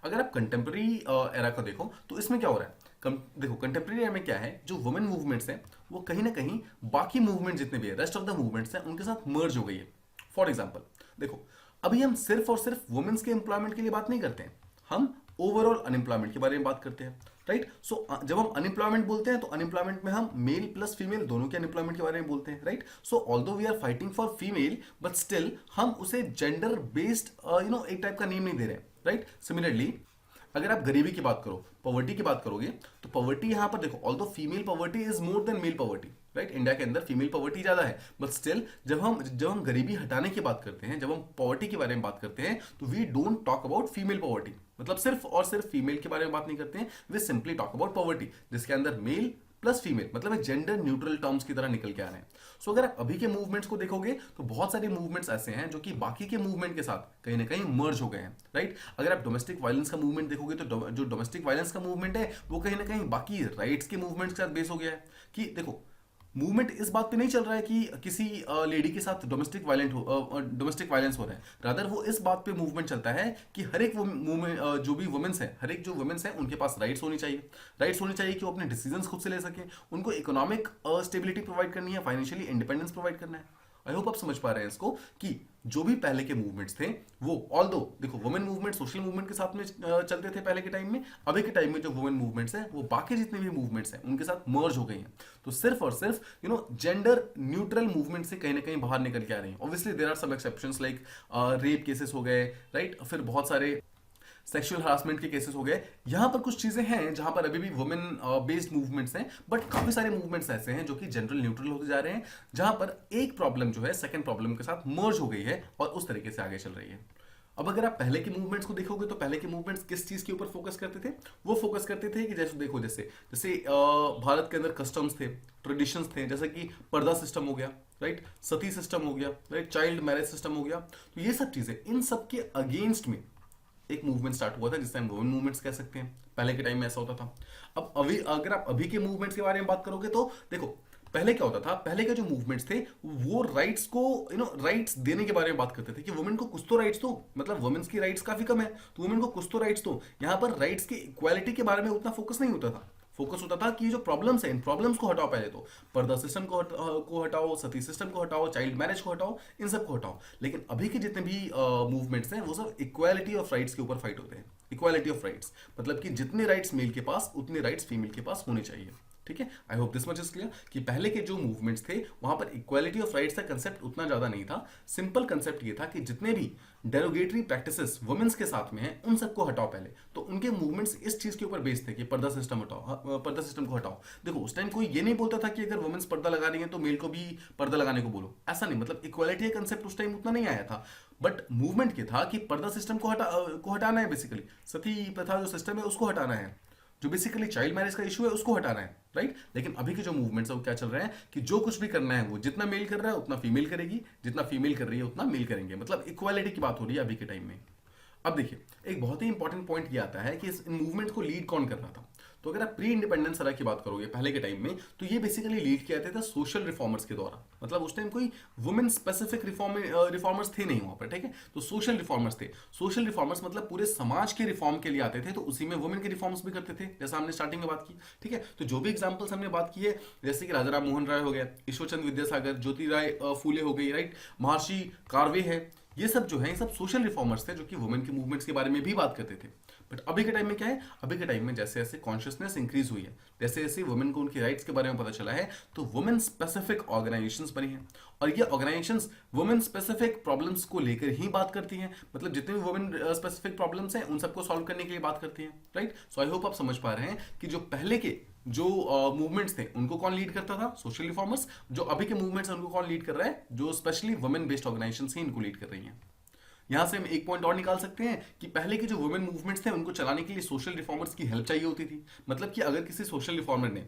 अगर आप कंटेम्प्रेरी एरा का देखो तो इसमें क्या हो रहा है, देखो कंटेम्प्रेरी एरा में क्या है, जो वुमेन मूवमेंट्स हैं वो कहीं ना कहीं बाकी मूवमेंट जितने भी है, रेस्ट ऑफ द मूवमेंट्स हैं, उनके साथ मर्ज हो गई है। फॉर एग्जाम्पल देखो, अभी हम सिर्फ और सिर्फ वुमेन्स के एम्प्लॉयमेंट के लिए बात नहीं करते हैं, हम ओवरऑल अनएम्प्लॉयमेंट के बारे में बात करते हैं, राइट। सो जब हम अनएम्प्लॉयमेंट बोलते हैं तो अनएम्प्लॉयमेंट में हम मेल प्लस फीमेल दोनों के अनएम्प्लॉयमेंट के बारे में बोलते हैं, right. So although we are fighting for female, but still हम उसे जेंडर बेस्ड एक टाइप का नेम नहीं दे रहे, राइट। सिमिलरली अगर आप गरीबी की बात करो, पॉवर्टी की बात करोगे, तो पॉवर्टी यहां पर देखो, although female poverty is more than male poverty, right. India के अंदर फीमेल पॉवर्टी ज्यादा है, बट स्टिल जब हम गरीबी हटाने की बात करते हैं, जब हम पॉवर्टी के बारे में बात करते हैं, तो we don't talk about female poverty, मतलब सिर्फ और सिर्फ फीमेल के बारे में बात नहीं करते हैं, we simply talk about poverty, जिसके अंदर मेल प्लस फीमेल मतलब जेंडर न्यूट्रल टर्म्स की तरह निकल के आ रहे हैं। सो अगर आप अभी के मूवमेंट्स को देखोगे तो बहुत सारे मूवमेंट्स ऐसे हैं जो कि बाकी के मूवमेंट के साथ कहीं ना कहीं मर्ज हो गए हैं, राइट। अगर आप डोमेस्टिक वायलेंस का मूवमेंट देखोगे तो जो डोमेस्टिक वायलेंस का मूवमेंट है वो कहीं ना कहीं बाकी राइट्स के मूवमेंट के साथ बेस हो गया है, कि देखो मूवमेंट इस बात पे नहीं चल रहा है कि किसी लेडी के साथ डोमेस्टिक वायलेंस हो रहा है, रादर वो इस बात पे मूवमेंट चलता है कि हर एक मूवमेंट जो भी वुमेन्स है, हर एक जो वुमेन्स है उनके पास राइट्स होनी चाहिए, कि वो अपने डिसीजंस खुद से ले सकें, उनको इकोनॉमिक स्टेबिलिटी प्रोवाइड करनी है, फाइनेंशियली इंडिपेंडेंस प्रोवाइड करना है। आई होप आप समझ पा रहे हैं इसको, कि जो भी पहले के मूवमेंट्स थे वो ऑल्दो देखो वुमेन मूवमेंट सोशल मूवमेंट के साथ में चलते थे पहले के टाइम में, अभी के टाइम में जो वुमेन मूवमेंट्स हैं वो बाकी जितने भी मूवमेंट्स हैं उनके साथ मर्ज हो गई हैं, तो सिर्फ और सिर्फ जेंडर न्यूट्रल मूवमेंट से कहीं ना कहीं बाहर निकल के आ रही हैं। Obviously there are some exceptions like rape cases हो गए, राइट, फिर बहुत सारे सेक्सुअल हरासमेंट के केसेस हो गए, यहां पर कुछ चीजें हैं जहां पर अभी भी वुमेन बेस्ड मूवमेंट्स हैं, बट काफी सारे मूवमेंट्स ऐसे हैं जो कि जनरल न्यूट्रल होते जा रहे हैं, जहां पर एक प्रॉब्लम जो है सेकंड प्रॉब्लम के साथ मर्ज हो गई है और उस तरीके से आगे चल रही है। अब अगर आप पहले के मूवमेंट्स को देखोगे तो पहले के मूवमेंट्स किस चीज के ऊपर फोकस करते थे, वो फोकस करते थे कि जैसे देखो जैसे जैसे भारत के अंदर कस्टम्स थे, ट्रेडिशंस थे, जैसे कि पर्दा सिस्टम हो गया, राइट, सती सिस्टम हो गया, राइट, चाइल्ड मैरिज सिस्टम हो गया, तो ये सब चीजें, इन सब के अगेंस्ट में एक मूवमेंट स्टार्ट हुआ था जिससे हम वुमेन मूवमेंट्स कह सकते हैं। पहले के टाइम में ऐसा होता था। अब अभी अगर आप अभी के मूवमेंट्स के बारे में बात करोगे तो देखो पहले क्या होता था, पहले के जो मूवमेंट्स थे वो राइट्स को राइट्स देने के बारे में बात करते थे कि वुमेन को कुछ तो राइट्स दो, मतलब वुमेन्स की राइट्स काफी कम है तो वुमेन को कुछ तो राइट्स दो। यहाँ पर राइट्स की इक्वालिटी के बारे में उतना फोकस नहीं होता था, फोकस होता था कि जो प्रॉब्लम्स है इन प्रॉब्लम्स को हटाओ, पहले तो पर्दा सिस्टम को हटाओ, सती सिस्टम को हटाओ, चाइल्ड मैरिज को हटाओ, इन सब को हटाओ। लेकिन अभी के जितने भी मूवमेंट्स हैं वो सब इक्वालिटी ऑफ राइट्स के ऊपर फाइट होते हैं। इक्वालिटी ऑफ राइट्स मतलब कि जितने राइट्स मेल के पास उतने राइट्स फीमेल के पास होने चाहिए, ठीक है। I hope this much is clear कि पहले के जो मूवमेंट्स थे वहां पर इक्वालिटी ऑफ राइट्स का कंसेप्ट उतना ज्यादा नहीं था। सिंपल कंसेप्ट ये था कि जितने भी डेरोगेटरी प्रैक्टिसेस वुमेन्स के साथ में हैं उन सबको हटाओ पहले, तो उनके मूवमेंट्स इस चीज के ऊपर बेस्ड थे कि पर्दा सिस्टम हटाओ, पर्दा सिस्टम को हटाओ। देखो उस टाइम कोई ये नहीं बोलता था कि अगर वुमेन्स पर्दा लगा रही है तो मेल को भी पर्दा लगाने को बोलो, ऐसा नहीं, मतलब इक्वालिटी का कंसेप्ट उस टाइम उतना नहीं आया था, बट मूवमेंट ये था कि पर्दा सिस्टम को हटाना है, बेसिकली सती प्रथा जो सिस्टम है उसको हटाना है, जो बेसिकली चाइल्ड मैरिज का इशू है उसको हटाना है, राइट। लेकिन अभी के जो मूवमेंट्स है वो क्या चल रहे हैं कि जो कुछ भी करना है वो जितना मेल कर रहा है उतना फीमेल करेगी, जितना फीमेल कर रही है उतना मेल करेंगे, मतलब इक्वालिटी की बात हो रही है अभी के टाइम में। अब देखिए एक बहुत ही इंपॉर्टेंट पॉइंट ये आता है कि इस मूवमेंट को लीड कौन कर रहा था। तो अगर आप प्री इंडिपेंडेंस एरा की बात करोगे पहले के टाइम में, तो ये बेसिकली लीड किया जाता था सोशल रिफॉर्मर्स के द्वारा, मतलब उस टाइम कोई वुमेन स्पेसिफिक रिफॉर्मर्स थे नहीं वहां पर, ठीक है। तो सोशल रिफॉर्मर्स थे, सोशल रिफॉर्मर्स मतलब पूरे समाज के रिफॉर्म के लिए आते थे, तो उसी में वुमेन के रिफॉर्म्स भी करते थे, जैसा हमने स्टार्टिंग में बात की, ठीक है। तो जो भी एग्जाम्पल्स हमने बात की है, जैसे कि राजा राम मोहन राय हो गया, ईश्वरचंद विद्यासागर, ज्योतिराय फूले हो गई, राइट, महर्षि कार्वे है, ये सब जो है ये सब सोशल रिफॉर्मर्स थे जो कि वुमेन के मूवमेंट्स के बारे में भी बात करते थे। बट अभी के टाइम में क्या है, अभी के टाइम में जैसे जैसे कॉन्शियसनेस इंक्रीज हुई है, जैसे जैसे वुमेन को उनकी राइट्स के बारे में पता चला है, तो वुमेन स्पेसिफिक ऑर्गेनाइजेशंस बनी हैं और ये ऑर्गेनाइजेशंस वुमेन स्पेसिफिक प्रॉब्लम्स को लेकर ही बात करती हैं, मतलब जितने भी वुमेन स्पेसिफिक प्रॉब्लम्स हैं उन सबको सॉल्व करने के लिए बात करती हैं, राइट। सो आई होप आप समझ पा रहे हैं कि जो पहले के जो मूवमेंट्स थे उनको कौन लीड करता था, सोशल रिफॉर्मर्स, जो अभी के मूवमेंट्स हैं उनको कौन लीड कर रहा है, जो स्पेशली वुमेन बेस्ड ऑर्गेनाइजेशंस हैं इनको लीड कर रही हैं। यहां से हम एक पॉइंट और निकाल सकते हैं कि पहले के जो वुमेन मूवमेंट्स थे उनको चलाने के लिए सोशल रिफॉर्मर्स की हेल्प चाहिए होती थी, मतलब कि अगर किसी सोशल रिफॉर्मर ने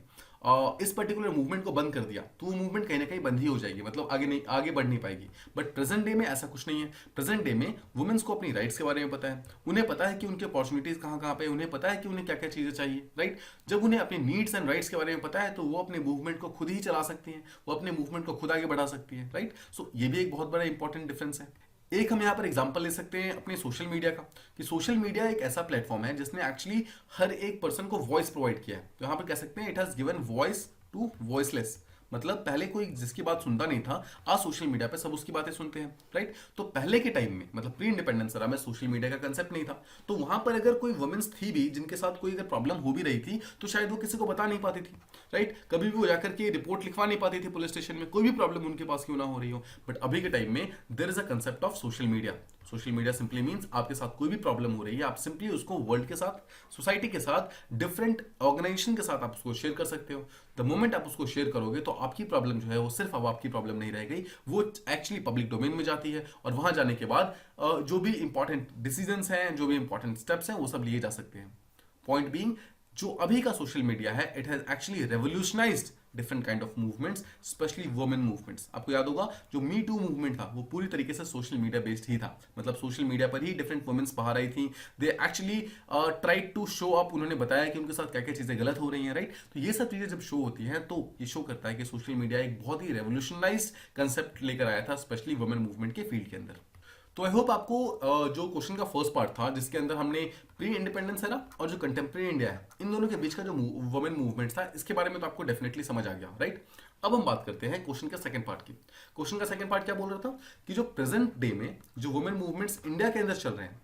इस पर्टिकुलर मूवमेंट को बंद कर दिया तो वो मूवमेंट कहीं ना कहीं बंद ही हो जाएगी, मतलब आगे बढ़ नहीं पाएगी। बट प्रेजेंट डे में ऐसा कुछ नहीं है, प्रेजेंट डे में वुमेन्स को अपनी राइट्स के बारे में पता है, उन्हें पता है कि उनके अपॉर्चुनिटीज कहाँ कहाँ पे, उन्हें पता है कि उन्हें क्या क्या चीजें चाहिए, राइट। जब उन्हें अपने नीड्स एंड राइट्स के बारे में पता है तो वो अपने मूवमेंट को खुद ही चला सकती हैं, वो अपने मूवमेंट को खुद आगे बढ़ा सकती है, राइट। सो ये भी एक बहुत बड़ा इंपॉर्टेंट डिफरेंस है। एक हम यहाँ पर एग्जांपल ले सकते हैं अपने सोशल मीडिया का, कि सोशल मीडिया एक ऐसा प्लेटफॉर्म है जिसने एक्चुअली हर एक पर्सन को वॉइस प्रोवाइड किया है। तो यहाँ पर कह सकते हैं it has given voice to voiceless. मतलब पहले कोई जिसकी बात सुनता नहीं था, आज सोशल मीडिया पे सब उसकी बातें सुनते हैं, राइट। तो पहले के टाइम में, मतलब प्री इंडिपेंडेंस एरा में सोशल मीडिया का कंसेप्ट नहीं था, तो वहां पर अगर कोई वुमेन्स थी भी जिनके साथ कोई अगर प्रॉब्लम हो भी रही थी तो शायद वो किसी को बता नहीं पाती थी, राइट। कभी भी वो जाकर के रिपोर्ट लिखवा नहीं पाती थी पुलिस स्टेशन में, कोई भी प्रॉब्लम उनके पास क्यों ना हो रही हो। बट अभी के टाइम में there is a concept of social media. Social media simply means आपके साथ कोई भी प्रॉब्लम हो रही है, आप सिंपली उसको वर्ल्ड के साथ, सोसाइटी के साथ, डिफरेंट ऑर्गेनाइजेशन के साथ आप उसको शेयर कर सकते हो। द मोमेंट आप उसको शेयर करोगे तो आपकी प्रॉब्लम जो है वो सिर्फ अब आपकी प्रॉब्लम नहीं रह गई, वो एक्चुअली पब्लिक डोमेन में जाती है। और वहां जाने के बाद जो भी इंपॉर्टेंट डिसीजंस हैं, जो भी इंपॉर्टेंट स्टेप्स हैं, वो सब लिए जा सकते हैं। पॉइंट बीइंग, जो अभी का सोशल मीडिया है it has actually revolutionised different kind of movements, specially women movements. आपको याद होगा जो मी टू मूवमेंट था वो पूरी तरीके से सोशल मीडिया बेस्ड ही था। मतलब सोशल मीडिया पर ही डिफरेंट वुमेन्स बाहर आई थी, they actually tried to show up, उन्होंने बताया कि उनके साथ क्या क्या चीजें गलत हो रही हैं, राइट। तो ये सब चीजें जब शो होती हैं तो ये शो करता है कि सोशल मीडिया एक बहुत ही रेवोल्यूशनाइज्ड कंसेप्ट लेकर आया था, स्पेशली वुमेन मूवमेंट के फील्ड के अंदर। तो आई होप आपको जो क्वेश्चन का फर्स्ट पार्ट था जिसके अंदर हमने प्री इंडिपेंडेंस है ना और जो कंटेम्प्रेरी इंडिया है, इन दोनों के बीच का जो वुमेन मूवमेंट था, इसके बारे में तो आपको डेफिनेटली समझ आ गया, राइट। अब हम बात करते हैं क्वेश्चन के सेकंड पार्ट की। क्वेश्चन का सेकंड पार्ट क्या बोल रहा था कि जो प्रेजेंट डे में जो वुमेन मूवमेंट्स इंडिया के अंदर चल रहे हैं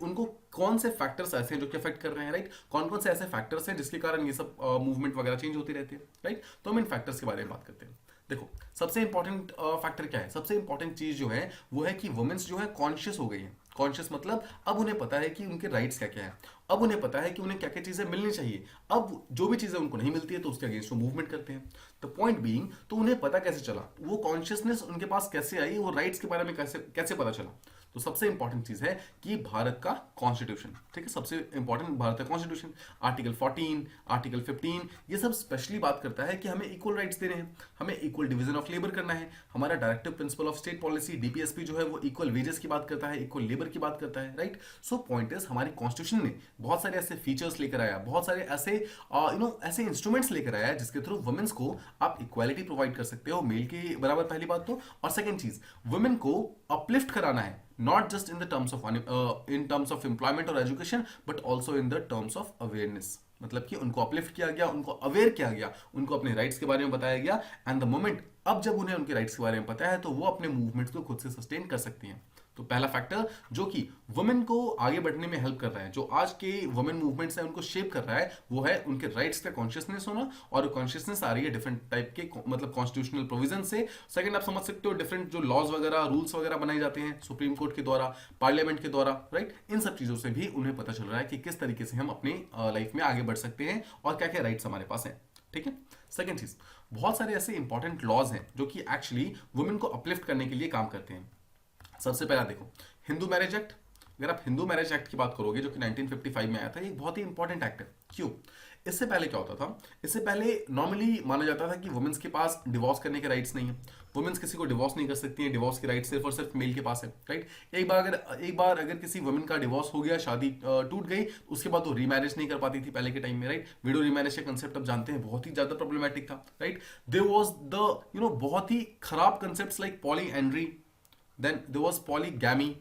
उनको कौन से फैक्टर्स ऐसे हैं जो कि अफेक्ट कर रहे हैं, राइट। कौन कौन से ऐसे फैक्टर्स हैं जिसके कारण ये सब मूवमेंट वगैरह चेंज होती रहती है, राइट। तो हम इन फैक्टर्स के बारे में बात करते हैं। देखो, सबसे इंपॉर्टेंट फैक्टर क्या है, सबसे इंपॉर्टेंट चीज जो है वो है कि वुमेन्स जो है कॉन्शियस हो गई है। कॉन्शियस मतलब अब उन्हें पता है कि उनके राइट्स क्या क्या है, अब उन्हें पता है कि उन्हें क्या क्या चीजें मिलनी चाहिए। अब जो भी चीजें उनको नहीं मिलती है तो उसके अगेंस्ट वो मूवमेंट करते हैं। तो पॉइंट बीइंग, तो उन्हें पता कैसे चला, वो कॉन्शियसनेस उनके पास कैसे आई, वो राइट्स के बारे में कैसे कैसे पता चला। तो सबसे इंपॉर्टेंट चीज है कि भारत का कॉन्स्टिट्यूशन, ठीक है, सबसे इंपॉर्टेंट भारत का कॉन्स्टिट्यूशन, आर्टिकल 14, आर्टिकल 15, ये सब स्पेशली बात करता है कि हमें इक्वल राइट्स देने हैं, हमें इक्वल डिवीजन ऑफ लेबर करना है। हमारा directive principle of state policy DPSP जो है वो इक्वल वेजेस की बात करता है, इक्वल लेबर की बात करता है, राइट। सो पॉइंट इज, हमारी कॉन्स्टिट्यूशन ने बहुत सारे ऐसे फीचर्स लेकर आया, बहुत सारे ऐसे ऐसे इंस्ट्रूमेंट्स लेकर आया जिसके थ्रू वुमेन्स को आप इक्वालिटी प्रोवाइड कर सकते हो मेल के बराबर, पहली बात तो। और सेकंड चीज, वुमेन को अपलिफ्ट कराना है, not just in the terms of in terms of employment or education but also in the terms of awareness। मतलब कि उनको अपलिफ्ट किया गया, उनको अवेयर किया गया, उनको अपने राइट्स के बारे में बताया गया। एंड द मोमेंट अब जब उन्हें उनके राइट्स के बारे में पता है तो वो अपने मूवमेंट्स को खुद से सस्टेन कर सकती हैं। तो पहला फैक्टर जो कि वुमेन को आगे बढ़ने में हेल्प कर रहा है, जो आज के वुमेन मूवमेंट्स है उनको शेप कर रहा है, वो है उनके राइट्स का कॉन्शियसनेस होना। और कॉन्शियसनेस आ रही है डिफरेंट टाइप के मतलब कॉन्स्टिट्यूशनल प्रोविजन से। सेकंड, आप समझ सकते हो डिफरेंट जो लॉज वगैरह, रूल्स वगैरह बनाए जाते हैं सुप्रीम कोर्ट के द्वारा, पार्लियामेंट के द्वारा, राइट। इन सब चीजों से भी उन्हें पता चल रहा है कि किस तरीके से हम अपनी लाइफ में आगे बढ़ सकते हैं और क्या क्या राइट्स हमारे पास हैं, ठीक है। सेकंड चीज, बहुत सारे ऐसे इंपॉर्टेंट लॉज हैं जो कि एक्चुअली वुमेन को अपलिफ्ट करने के लिए काम करते हैं। सबसे पहला देखो, हिंदू मैरिज एक्ट। अगर आप हिंदू मैरिज एक्ट की बात करोगे जो कि 1955 में आया था, ये बहुत ही इंपॉर्टेंट एक्ट है। क्यों? इससे पहले क्या होता था, इससे पहले नॉर्मली माना जाता था कि वुमेन्स के पास डिवोर्स करने के राइट्स नहीं है, वुमेन्स किसी को डिवोर्स नहीं कर सकती हैं, डिवोर्स के राइट्स सिर्फ और सिर्फ मेल के पास है, राइट। एक बार अगर किसी वुमेन का डिवोर्स हो गया, शादी टूट गई, उसके बाद वो रीमैरिज नहीं कर पाती थी पहले के टाइम में, राइट। विडो रीमैरिज का कंसेप्ट आप जानते हैं बहुत ही ज्यादा प्रॉब्लमेटिक था, राइट। देयर वाज द बहुत ही खराब concepts like polyandry, then there was polygamy,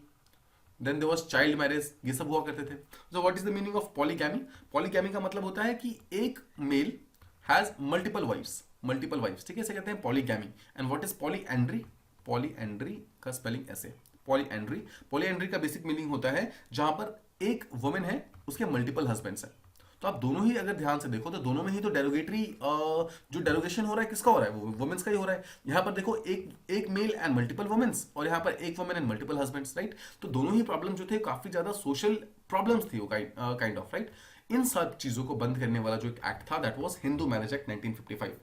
then there was child marriage, ये सब हुआ करते थे। So what is the meaning of polygamy? Polygamy का मतलब होता है कि एक मेल हैज मल्टीपल वाइफ्स, ठीक है, इसे कहते हैं polygamy. And what is polyandry? Polyandry का स्पेलिंग ऐसे, पॉलीएंड्री का बेसिक मीनिंग होता है जहां पर एक वुमेन है, उसके मल्टीपल हस्बैंड्स हैं। तो आप दोनों ही अगर ध्यान से देखो तो दोनों में ही तो डेरोगेटरी जो डेरोगेशन हो रहा है किसका हो रहा है, वो वुमेन्स का ही हो रहा है। यहाँ पर देखो एक मेल एंड मल्टीपल वुमेन्स, और यहाँ पर एक women and multiple husbands, right. तो दोनों ही प्रॉब्लम जो थे काफी ज्यादा सोशल प्रॉब्लम्स थी वो काइंड ऑफ, राइट। इन सब चीजों को बंद करने वाला जो एक एक्ट था that was Hindu marriage act 1955।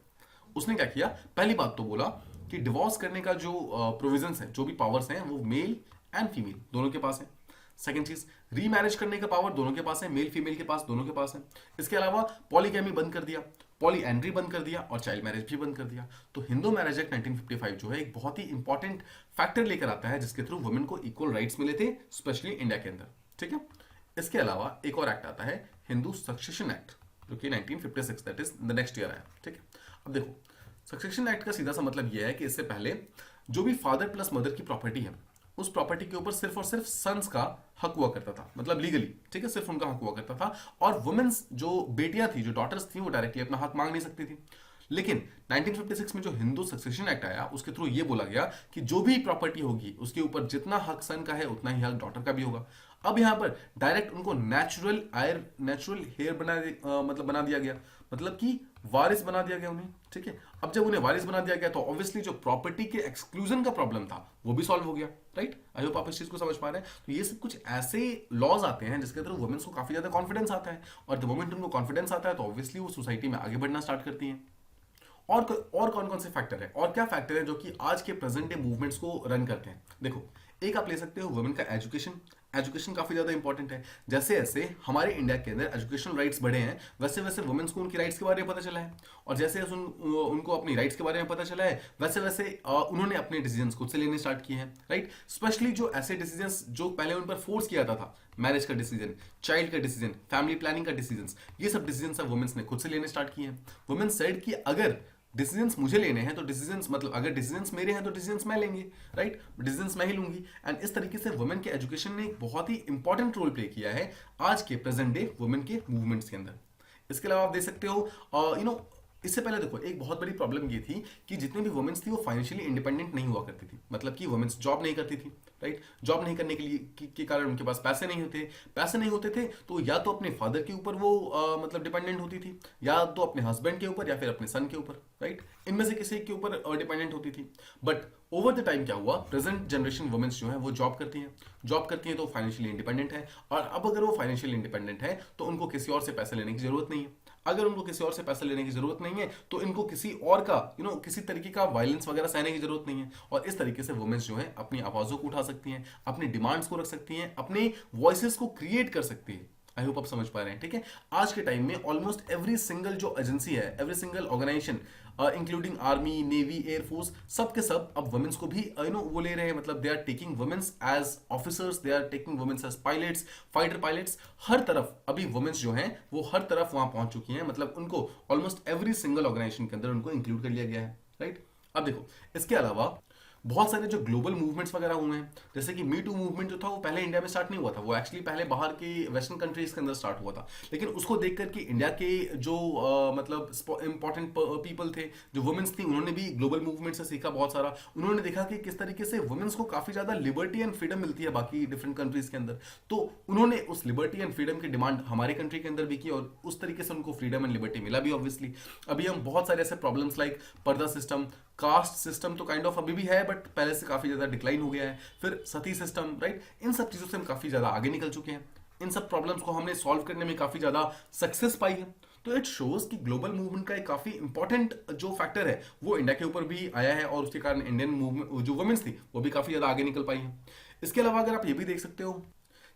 उसने क्या किया, पहली बात तो बोला कि डिवोर्स करने का जो प्रोविजंस है, जो भी पावर्स हैं, वो मेल एंड फीमेल दोनों के पास है। सेकंड चीज, रीमैरिज करने का पावर दोनों के पास है, मेल फीमेल के पास दोनों के पास है। इसके अलावा पॉलीगैमी बंद कर दिया, पॉलीएंड्री बंद कर दिया और चाइल्ड मैरिज भी बंद कर दिया। तो हिंदू मैरिज एक्ट 1955 जो है एक बहुत ही इंपॉर्टेंट फैक्टर लेकर आता है जिसके थ्रू वुमेन को इक्वल राइट्स मिले थे, स्पेशली इंडिया के अंदर, ठीक है। इसके अलावा एक और एक्ट आता है हिंदू सक्सेशन एक्ट, जो कि 1956 that is the next year आया, ठीक है। अब देखो, सक्सेशन एक्ट का सीधा सा मतलब यह है कि इससे पहले जो भी फादर प्लस मदर की प्रॉपर्टी है उस प्रॉपर्टी के ऊपर सिर्फ और सिर्फ सन्स का हक हुआ करता था, मतलब लीगली, ठीक है, सिर्फ उनका हक हुआ करता था। और वुमेन्स जो बेटियां थी, जो डॉटर्स थी, वो डायरेक्टली अपना हक मांग नहीं सकती थी। लेकिन 1956 में जो हिंदू सक्सेशन एक्ट आया, उसके थ्रू ये बोला गया कि जो भी प्रॉपर्टी होगी उसके ऊपर जितना हक सन का है उतना ही हक डॉटर का भी होगा। अब यहां पर डायरेक्ट उनको नेचुरल हेयर मतलब बना दिया गया, मतलब कि वारिस बना दिया गया उन्हें, ठीक है। अब जब उन्हें वारिस बना दिया गया तो ऑब्वियसली जो प्रॉपर्टी के एक्सक्लूजन का प्रॉब्लम था वो भी सॉल्व हो गया, राइट। आई होप आप इस चीज को समझ पा रहे हैं। तो ये सब कुछ ऐसे लॉज आते हैं जिसके थ्रू वुमेन्स को काफी ज्यादा कॉन्फिडेंस आता है, और द मोमेंट उनको कॉन्फिडेंस आता है तो ऑब्वियसली वो सोसाइटी में आगे बढ़ना स्टार्ट करती हैं। और कौन कौन से फैक्टर है, और क्या फैक्टर है जो कि आज के प्रेजेंट डे मूवमेंट्स को रन करते हैं। देखो, एक आप ले सकते हो वुमेन का एजुकेशन। एजुकेशन काफी ज्यादा इंपॉर्टेंट है। जैसे जैसे हमारे इंडिया के अंदर एजुकेशनल राइट्स बढ़े हैं, वैसे वैसे वुमेन्स को उनकी राइट्स के बारे में पता चला है, और जैसे जैसे उनको अपनी राइट्स के बारे में पता चला है, वैसे वैसे उन्होंने अपने डिसीजंस खुद से लेने स्टार्ट किए हैं, राइट। स्पेशली जो ऐसे डिसीजंस जो पहले उन पर फोर्स किया जाता था, मैरिज का डिसीजन, चाइल्ड का डिसीजन, फैमिली प्लानिंग का डिसीजन, ये सब डिसीजंस अब वुमेन्स ने खुद से लेने स्टार्ट किए हैं। वुमेन सेड कि अगर डिसीजंस मुझे लेने हैं तो डिसीजंस, मतलब अगर डिसीजंस मेरे हैं तो डिसीजंस मैं लेंगे, राइट, डिसीजंस मैं ही लूंगी। एंड इस तरीके से वुमेन के एजुकेशन ने एक बहुत ही इंपॉर्टेंट रोल प्ले किया है आज के प्रेजेंट डे वुमेन के मूवमेंट्स के अंदर। इसके अलावा आप देख सकते हो, इससे पहले देखो एक बहुत बड़ी प्रॉब्लम ये थी कि जितनी भी वुमेन्स थी वो फाइनेंशियली इंडिपेंडेंट नहीं हुआ करती थी, मतलब कि वुमेन्स जॉब नहीं करती थी, राइट। जॉब नहीं करने के लिए के कारण उनके पास पैसे नहीं होते थे, तो या तो अपने फादर के ऊपर वो मतलब डिपेंडेंट होती थी, या तो अपने हस्बैंड के ऊपर, या फिर अपने सन के ऊपर, राइट। इनमें से किसी के ऊपर डिपेंडेंट होती थी। बट ओवर द टाइम क्या हुआ, प्रेजेंट जनरेशन वुमेन्स जो है वो जॉब करती हैं तो फाइनेंशियली इंडिपेंडेंट है। और अब अगर वो फाइनेंशियली इंडिपेंडेंट है तो उनको किसी और से पैसे लेने की जरूरत नहीं है। अगर उनको किसी और से पैसा लेने की जरूरत नहीं है तो इनको किसी और का किसी तरीके का वायलेंस वगैरह सहने की जरूरत नहीं है। और इस तरीके से वुमेन्स जो है अपनी आवाजों को उठा सकती हैं, अपनी डिमांड्स को रख सकती हैं, अपने वॉइसेस को क्रिएट कर सकती है। आई होप आप समझ पा रहे हैं, ठीक है। आज के टाइम में ऑलमोस्ट एवरी सिंगल जो एजेंसी है, every single organisation, including army, navy, air force, सब के सब अब वुमेन्स को भी वो ले रहे हैं, मतलब they are taking womens as officers, they are taking womens as pilots, fighter pilots. हर तरफ अभी वुमेन्स जो हैं वो हर तरफ वहां पहुंच चुकी हैं, मतलब उनको ऑलमोस्ट एवरी सिंगल ऑर्गेनाइजेशन के अंदर उनको इंक्लूड कर लिया गया है, राइट। अब देखो, इसके अलावा बहुत सारे जो ग्लोबल मूवमेंट्स वगैरह हुए हैं, जैसे कि मी टू मूवमेंट जो था वो पहले इंडिया में स्टार्ट नहीं हुआ था, वो एक्चुअली पहले बाहर के वेस्टर्न कंट्रीज के अंदर स्टार्ट हुआ था। लेकिन उसको देख करके इंडिया के जो मतलब इंपॉर्टेंट पीपल थे, जो वुमेन्स थी, उन्होंने भी ग्लोबल मूवमेंट से सीखा बहुत सारा। उन्होंने देखा कि किस तरीके से वुमेन्स को काफी ज्यादा लिबर्टी एंड फ्रीडम मिलती है बाकी डिफरेंट कंट्रीज के अंदर, तो उन्होंने उस लिबर्टी एंड फ्रीडम की डिमांड हमारे कंट्री के अंदर भी की, और उस तरीके से उनको फ्रीडम एंड लिबर्टी मिला भी ऑब्वियसली। अभी हम बहुत सारे ऐसे प्रॉब्लम्स लाइक पर्दा सिस्टम, कास्ट सिस्टम तो काइंड ऑफ अभी भी है बट पहले से काफी ज्यादा डिक्लाइन हो गया है, फिर सती सिस्टम, राइट, इन सब चीजों से हम काफी ज्यादा आगे निकल चुके हैं। इन सब प्रॉब्लम्स को हमने सॉल्व करने में काफी ज्यादा सक्सेस पाई है। तो इट शोज कि ग्लोबल मूवमेंट का एक काफी इंपॉर्टेंट जो फैक्टर है वो इंडिया के ऊपर भी आया है, और उसके कारण इंडियन मूवमेंट जो वुमेन्स थी वो भी काफी ज्यादा आगे निकल पाई है। इसके अलावा अगर आप ये भी देख सकते हो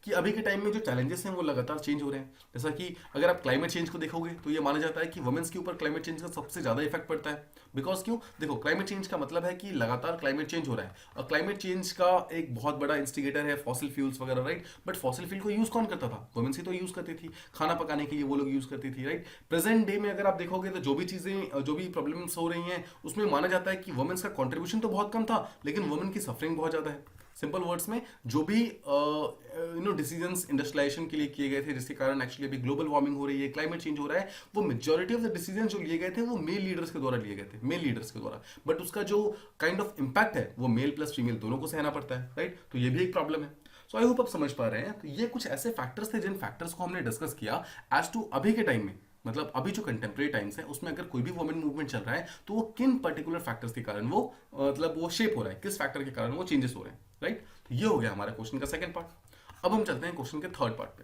कि अभी के टाइम में जो चैलेंजेस हैं वो लगातार चेंज हो रहे हैं। जैसा कि अगर आप क्लाइमेट चेंज को देखोगे तो ये माना जाता है कि वुमेन्स के ऊपर क्लाइमेट चेंज का सबसे ज्यादा इफेक्ट पड़ता है। बिकॉज क्यों, देखो, क्लाइमेट चेंज का मतलब है कि लगातार क्लाइमेट चेंज हो रहा है, और क्लाइमेट चेंज का एक बहुत बड़ा इंस्टिगेटर है फॉसिल फ्यूल्स वगैरह, राइट। बट फॉसिल फ्यूल को यूज कौन करता था, वुमेन्स ही तो यूज करती थी, खाना पकाने के लिए वो लोग यूज करती थी, राइट। प्रेजेंट डे में अगर आप देखोगे तो जो भी चीजें, जो भी प्रॉब्लम्स हो रही हैं उसमें माना जाता है कि वुमेन्स का कॉन्ट्रीब्यूशन तो बहुत कम था, लेकिन वुमेन की सफरिंग बहुत ज्यादा है। सिंपल वर्ड्स में, जो भी डिसीजंस इंडस्ट्रियलाइजेशन के लिए किए गए थे, जिसके कारण एक्चुअली अभी ग्लोबल वार्मिंग हो रही है, क्लाइमेट चेंज हो रहा है, वो मेजॉरिटी ऑफ द डिसीजन जो लिए गए थे वो मेल लीडर्स के द्वारा लिए गए थे, मेल लीडर्स के द्वारा। बट उसका जो काइंड ऑफ इम्पैक्ट है वो मेल प्लस फीमेल दोनों को सहना पड़ता है, राइट। तो ये भी एक प्रॉब्लम है। सो आई होप आप समझ पा रहे हैं। तो ये कुछ ऐसे फैक्टर्स थे जिन फैक्टर्स को हमने डिस्कस किया एज टू अभी के टाइम में, मतलब अभी जो कंटेम्प्रेरी टाइम्स है उसमें अगर कोई भी वुमेन मूवमेंट चल रहा है तो वो किन पर्टिकुलर फैक्टर्स के कारण वो मतलब वो शेप हो रहा है, किस फैक्टर के कारण वो चेंजेस हो रहे हैं, राइट। तो ये हो गया हमारा क्वेश्चन का सेकंड पार्ट। अब हम चलते हैं क्वेश्चन के थर्ड पार्ट पे।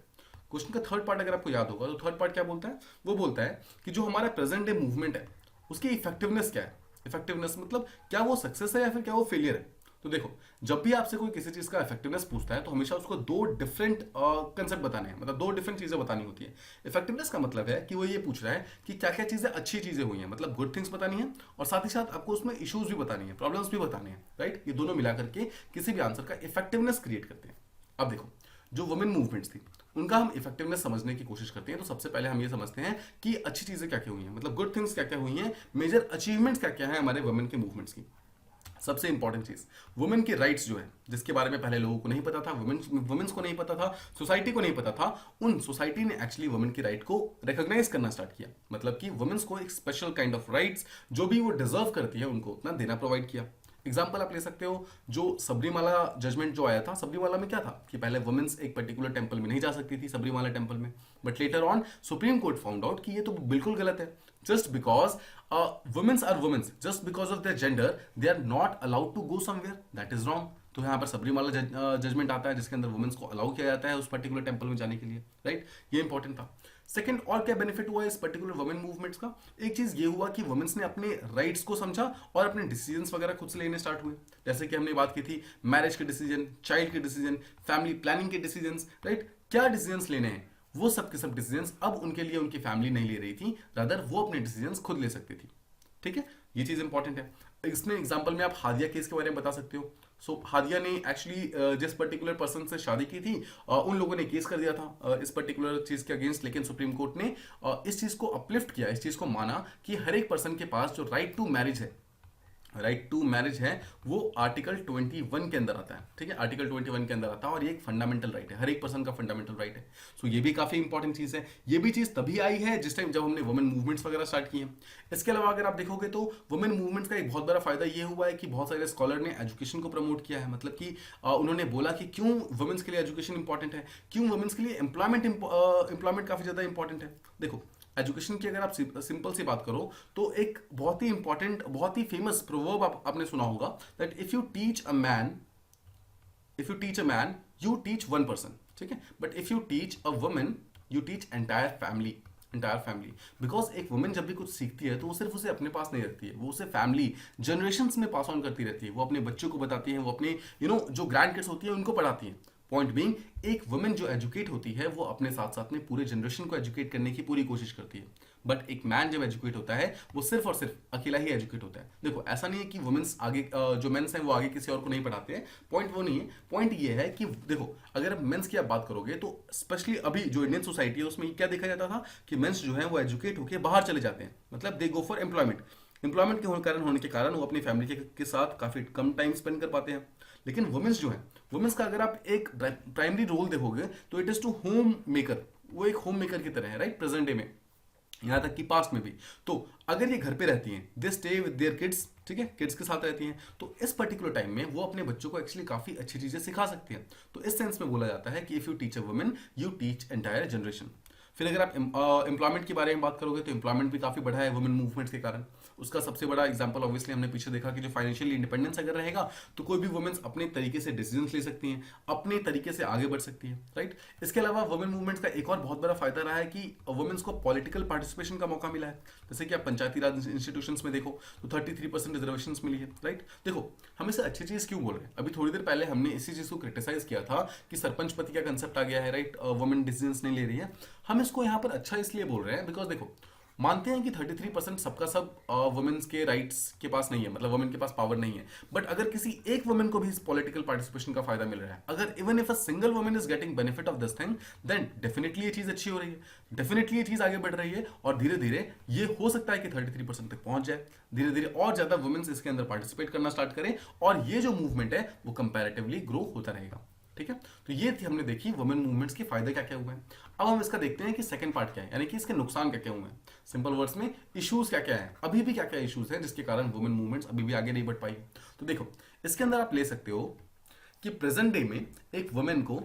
क्वेश्चन का थर्ड पार्ट अगर आपको याद होगा तो थर्ड पार्ट क्या बोलता है, वो बोलता है कि जो हमारा प्रेजेंट डे मूवमेंट है उसकी इफेक्टिवनेस क्या है। इफेक्टिवनेस मतलब क्या वो सक्सेस है या फिर क्या वो फेलियर है। तो देखो, जब भी आपसे कोई किसी चीज का इफेक्टिवनेस पूछता है तो हमेशा उसको दो डिफरेंट कंसेप्ट बताने हैं, मतलब दो डिफरेंट चीजें बतानी होती है। इफेक्टिवनेस का मतलब है कि वो ये पूछ रहा है कि क्या क्या चीजें अच्छी चीजें हुई हैं, मतलब गुड थिंग्स बतानी है, और साथ ही साथ आपको उसमें इश्यूज भी बतानी है, प्रॉब्लम्स भी बताने हैं, राइट। ये दोनों मिला करके किसी भी आंसर का इफेक्टिवनेस क्रिएट करते हैं। अब देखो, जो वुमेन मूवमेंट्स थी उनका हम इफेक्टिवनेस समझने की कोशिश करते हैं। तो सबसे पहले हम ये समझते हैं कि अच्छी चीजें क्या क्या हुई हैं, मतलब गुड थिंग्स क्या क्या हुई हैं, मेजर अचीवमेंट्स क्या क्या है हमारे वुमेन के मूवमेंट्स की। सबसे इंपॉर्टेंट चीज, वुमेन के राइट्स जो है, जिसके बारे में पहले लोगों को नहीं पता था, वुमेन्स को नहीं पता था, सोसाइटी को नहीं पता था, उन सोसाइटी ने एक्चुअली वुमेन की राइट को रिकॉग्नाइज करना स्टार्ट किया। मतलब कि वुमेन्स को एक स्पेशल काइंड ऑफ राइट्स जो भी वो डिजर्व करती है उनको उतना देना प्रोवाइड किया। एग्जाम्पल आप ले सकते हो, जो सबरीमाला जजमेंट जो आया था, सबरीमाला में क्या था कि पहले वुमेन्स एक पर्टिकुलर टेंपल में नहीं जा सकती थी, सबरीमाला टेंपल में, but later on Supreme Court found out कि ये तो बिल्कुल गलत है। Just because women's are women's, just because of their gender they are not allowed to go somewhere, that is wrong. तो यहाँ पर सबरीमाला जजमेंट आता है जिसके अंदर वुमेन्स को अलाउ किया जाता है उस पर्टिकुलर टेंपल में जाने के लिए, राइट? ये इंपॉर्टेंट था। सेकंड, और क्या बेनिफिट हुआ इस पर्टिकुलर वुमेन मूवमेंट्स का? एक चीज ये हुआ कि वुमेन्स ने अपने राइट्स को समझा और अपने डिसीजंस वगैरह खुद से लेने स्टार्ट हुए। जैसे कि हमने बात की थी मैरिज के डिसीजन, चाइल्ड के डिसीजन, फैमिली प्लानिंग के डिसीजंस, राइट? क्या डिसीजंस लेने हैं, वो सब के सब डिसीजंस अब उनके लिए उनकी फैमिली नहीं ले रही थी, रादर वो अपने डिसीजंस खुद ले सकती थी। ठीक है, ये चीज इंपॉर्टेंट है। इसमें एग्जांपल में आप हादिया केस के बारे में बता सकते हो। हादिया ने एक्चुअली जिस पर्टिकुलर पर्सन से शादी की थी, उन लोगों ने केस कर दिया था इस पर्टिकुलर चीज के अगेंस्ट, लेकिन सुप्रीम कोर्ट ने इस चीज को अपलिफ्ट किया, इस चीज को माना कि हर एक पर्सन के पास जो राइट टू मैरिज है, राइट टू मैरिज है, वो आर्टिकल 21 के अंदर आता है। ठीक है, आर्टिकल 21 के अंदर आता है और ये एक फंडामेंटल राइट है, हर एक पर्सन का फंडामेंटल राइट है। सो ये भी काफी इंपॉर्टेंट चीज है। ये भी चीज तभी आई है जिस टाइम जब हमने वुमेन मूवमेंट्स वगैरह स्टार्ट किए। इसके अलावा अगर आप देखोगे तो वुमेन मूवमेंट्स का एक बहुत बड़ा फायदा ये हुआ है कि बहुत सारे स्कॉलर ने एजुकेशन को प्रमोट किया है। मतलब कि उन्होंने बोला कि क्यों वुमेन्स के लिए एजुकेशन इंपॉर्टेंट है, क्यों वुमेन्स के लिए एम्प्लॉयमेंट काफी ज्यादा इंपॉर्टेंट है। देखो, एजुकेशन की अगर आप सिंपल सी बात करो तो एक बहुत ही इंपॉर्टेंट, बहुत ही फेमस प्रोवर्ब आपने सुना होगा, that if you teach a man you teach one person, ठीक है, but if you teach a woman you teach entire family. Because एक वुमेन जब भी कुछ सीखती है तो वो सिर्फ उसे अपने पास नहीं रखती है, वो उसे फैमिली जनरेशंस में पास ऑन करती रहती है, वो अपने बच्चों को बताती है, वो अपने जो ग्रैंड किड्स होती है उनको पढ़ाती है। पॉइंट बीइंग, एक वुमेन जो एजुकेट होती है वो अपने साथ साथ में पूरे जनरेशन को एजुकेट करने की पूरी कोशिश करती है। बट एक मैन जब एजुकेट होता है वो सिर्फ और सिर्फ अकेला ही एजुकेट होता है। देखो, ऐसा नहीं है कि वुमेन्स आगे जो मेंस हैं वो आगे किसी और को नहीं पढ़ाते हैं, पॉइंट वो नहीं है। पॉइंट ये है कि देखो, अगर आप मेंस की आप बात करोगे तो स्पेशली अभी जो इंडियन सोसाइटी है उसमें क्या देखा जाता था कि मेंस जो है वो एजुकेट होकर बाहर चले जाते हैं, मतलब दे गो फॉर एम्प्लॉयमेंट के होने के कारण वो अपनी फैमिली के साथ काफी कम टाइम स्पेंड कर पाते हैं। लेकिन वुमेन्स जो है, वुमेन्स का अगर आप एक प्राइमरी रोल देखोगे तो it is to home maker, वो एक होम मेकर की तरह है, राइट? प्रेजेंट डे में, यहां तक कि पास्ट में भी। तो अगर ये घर पे रहती हैं, they stay with their kids, ठीक है, किड्स के साथ रहती हैं, तो इस पर्टिकुलर टाइम में वो अपने बच्चों को एक्चुअली काफी अच्छी चीजें सिखा सकती हैं। तो इस सेंस में बोला जाता है कि if you teach a women you teach entire generation. फिर अगर आप एम्प्लॉयमेंट के बारे में बात करोगे तो एम्प्लॉयमेंट भी काफी बढ़ा है वुमेन मूवमेंट्स के कारण। उसका सबसे बड़ा एग्जांपल ऑब्वियसली हमने पीछे देखा कि जो फाइनेंशियल इंडिपेंडेंस अगर रहेगा तो कोई भी वुमेन्स अपने तरीके से डिसीजंस ले सकती हैं, अपने तरीके से आगे बढ़ सकती है, राइट? इसके अलावा वुमेन मूवमेंट्स का एक और बहुत बड़ा फायदा रहा है कि वुमेन्स को पॉलिटिकल पार्टिसिपेशन का मौका मिला है। जैसे कि आप पंचायती राज इंस्टीट्यूशंस में देखो तो 33% रिजर्वेशंस मिली है, राइट? देखो, हम इसे अच्छी चीज क्यों बोल रहे हैं? अभी थोड़ी देर पहले हमने इसी चीज को क्रिटिसाइज किया था कि सरपंच पति का कंसेप्ट आ गया है, राइट? वुमेन डिसीजंस नहीं ले रही है। हम इसको यहाँ पर अच्छा इसलिए बोल रहे हैं बिकॉज देखो, मानते हैं कि 33% सबका सब वुमेन्स के राइट्स के पास नहीं है, मतलब वुमेन के पास पावर नहीं है, बट अगर किसी एक वुमेन को भी इस पॉलिटिकल पार्टिसिपेशन का फायदा मिल रहा है, अगर even if a single women is getting benefit of this thing, then definitely ये चीज अच्छी हो रही है, डेफिनेटली ये चीज आगे बढ़ रही है और धीरे धीरे ये हो सकता है कि 33% तक पहुंच जाए, धीरे धीरे और ज्यादा वुमेन्स इसके अंदर पार्टिसिपेट करना स्टार्ट करें और ये जो मूवमेंट है वो कंपैरेटिवली ग्रो होता रहेगा। ठीक है, तो ये थी हमने देखी वुमेन मूवमेंट्स के फायदे क्या क्या हुए हैं। अब हम इसका देखते हैं कि सेकंड पार्ट क्या है, यानी कि इसके नुकसान क्या क्या हुए हैं। सिंपल वर्ड्स में इश्यूज क्या क्या है, अभी भी क्या क्या इश्यूज हैं जिसके कारण वुमेन मूवमेंट्स अभी भी आगे नहीं बढ़ पाई। तो देखो, इसके अंदर आप ले सकते हो कि प्रेजेंट डे में एक वुमेन को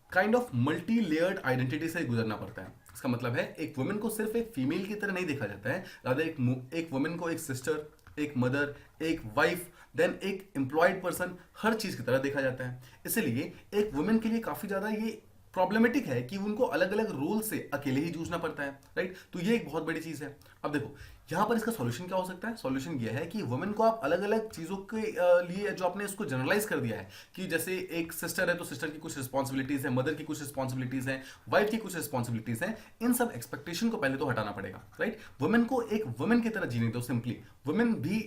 kind of multi layered identity से गुजरना पड़ता है। इसका मतलब है एक वुमेन को सिर्फ एक फीमेल की तरह नहीं देखा जाता है, रादर एक वुमेन को एक सिस्टर, एक मदर, एक वाइफ, देन एक एम्प्लॉयड पर्सन, हर चीज की तरह देखा जाता है। इसलिए एक वुमेन के लिए काफी ज्यादा ये प्रॉब्लमेटिक है कि उनको अलग अलग रोल से अकेले ही जूझना पड़ता है, राइट? तो ये एक बहुत बड़ी चीज है। अब देखो, यहां पर इसका सॉल्यूशन क्या हो सकता है? सॉल्यूशन ये है कि वुमेन को आप अलग अलग चीजों के लिए, जो आपने इसको जनरलाइज कर दिया है कि जैसे एक सिस्टर है तो सिस्टर की कुछ रिस्पॉन्सिबिलिटीज है, मदर की कुछ रिस्पॉन्सिबिलिटीज है, वाइफ की कुछ रिस्पॉन्सिबिलिटीज है, इन सब एक्सपेक्टेशन को पहले तो हटाना पड़ेगा, राइट? वुमेन को एक वुमेन की तरह जीने दो सिंपली। वुमेन भी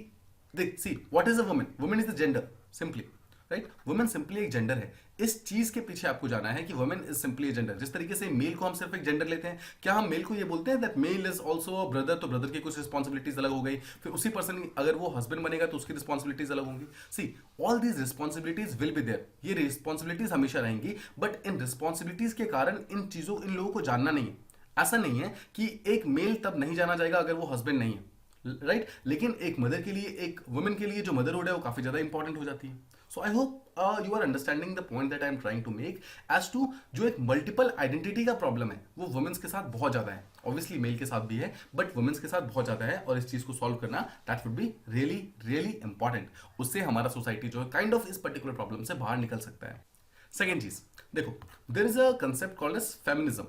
देख, see what is a women? Women is the gender simply. Right. Women simply एक जेंडर है, इस चीज के पीछे आपको जाना है कि women is simply a gender. जिस तरीके से मेल को हम सिर्फ एक जेंडर लेते हैं, क्या हम मेल को ये बोलते हैं that male is also a brother, तो ब्रदर की कुछ रिस्पॉन्सिबिलिटीज अलग हो गई, फिर उसी पर्सन अगर वो हस्बैंड बनेगा तो उसकी रिस्पॉन्सिबिलिटीज अलग होंगी। See, all these responsibilities will be there, ये रिस्पॉन्सिबिलिटीज हमेशा रहेंगी, बट इन रिस्पॉन्सिबिलिटीज के कारण इन चीजों, इन लोगों को जानना नहीं है। ऐसा नहीं है कि एक मेल तब नहीं जाना जाएगा अगर वो हस्बैंड नहीं है, राइट। लेकिन एक मदर के लिए, एक वुमेन के लिए जो मदरहुड है वो काफी ज्यादा इंपॉर्टेंट हो जाती है। So I hope you are understanding the point that I am trying to make as to जो एक मल्टीपल आइडेंटिटी का प्रॉब्लम है वो वुमेन्स के साथ बहुत ज्यादा है। ऑब्वियसली मेल के साथ भी है, बट वुमेन्स के साथ बहुत ज्यादा है, और इस चीज को सॉल्व करना that would be really really important. उससे हमारा सोसाइटी जो है काइंड ऑफ इस पर्टिकुलर प्रॉब्लम से बाहर निकल सकता है। सेकेंड चीज देखो, there is a concept called as feminism,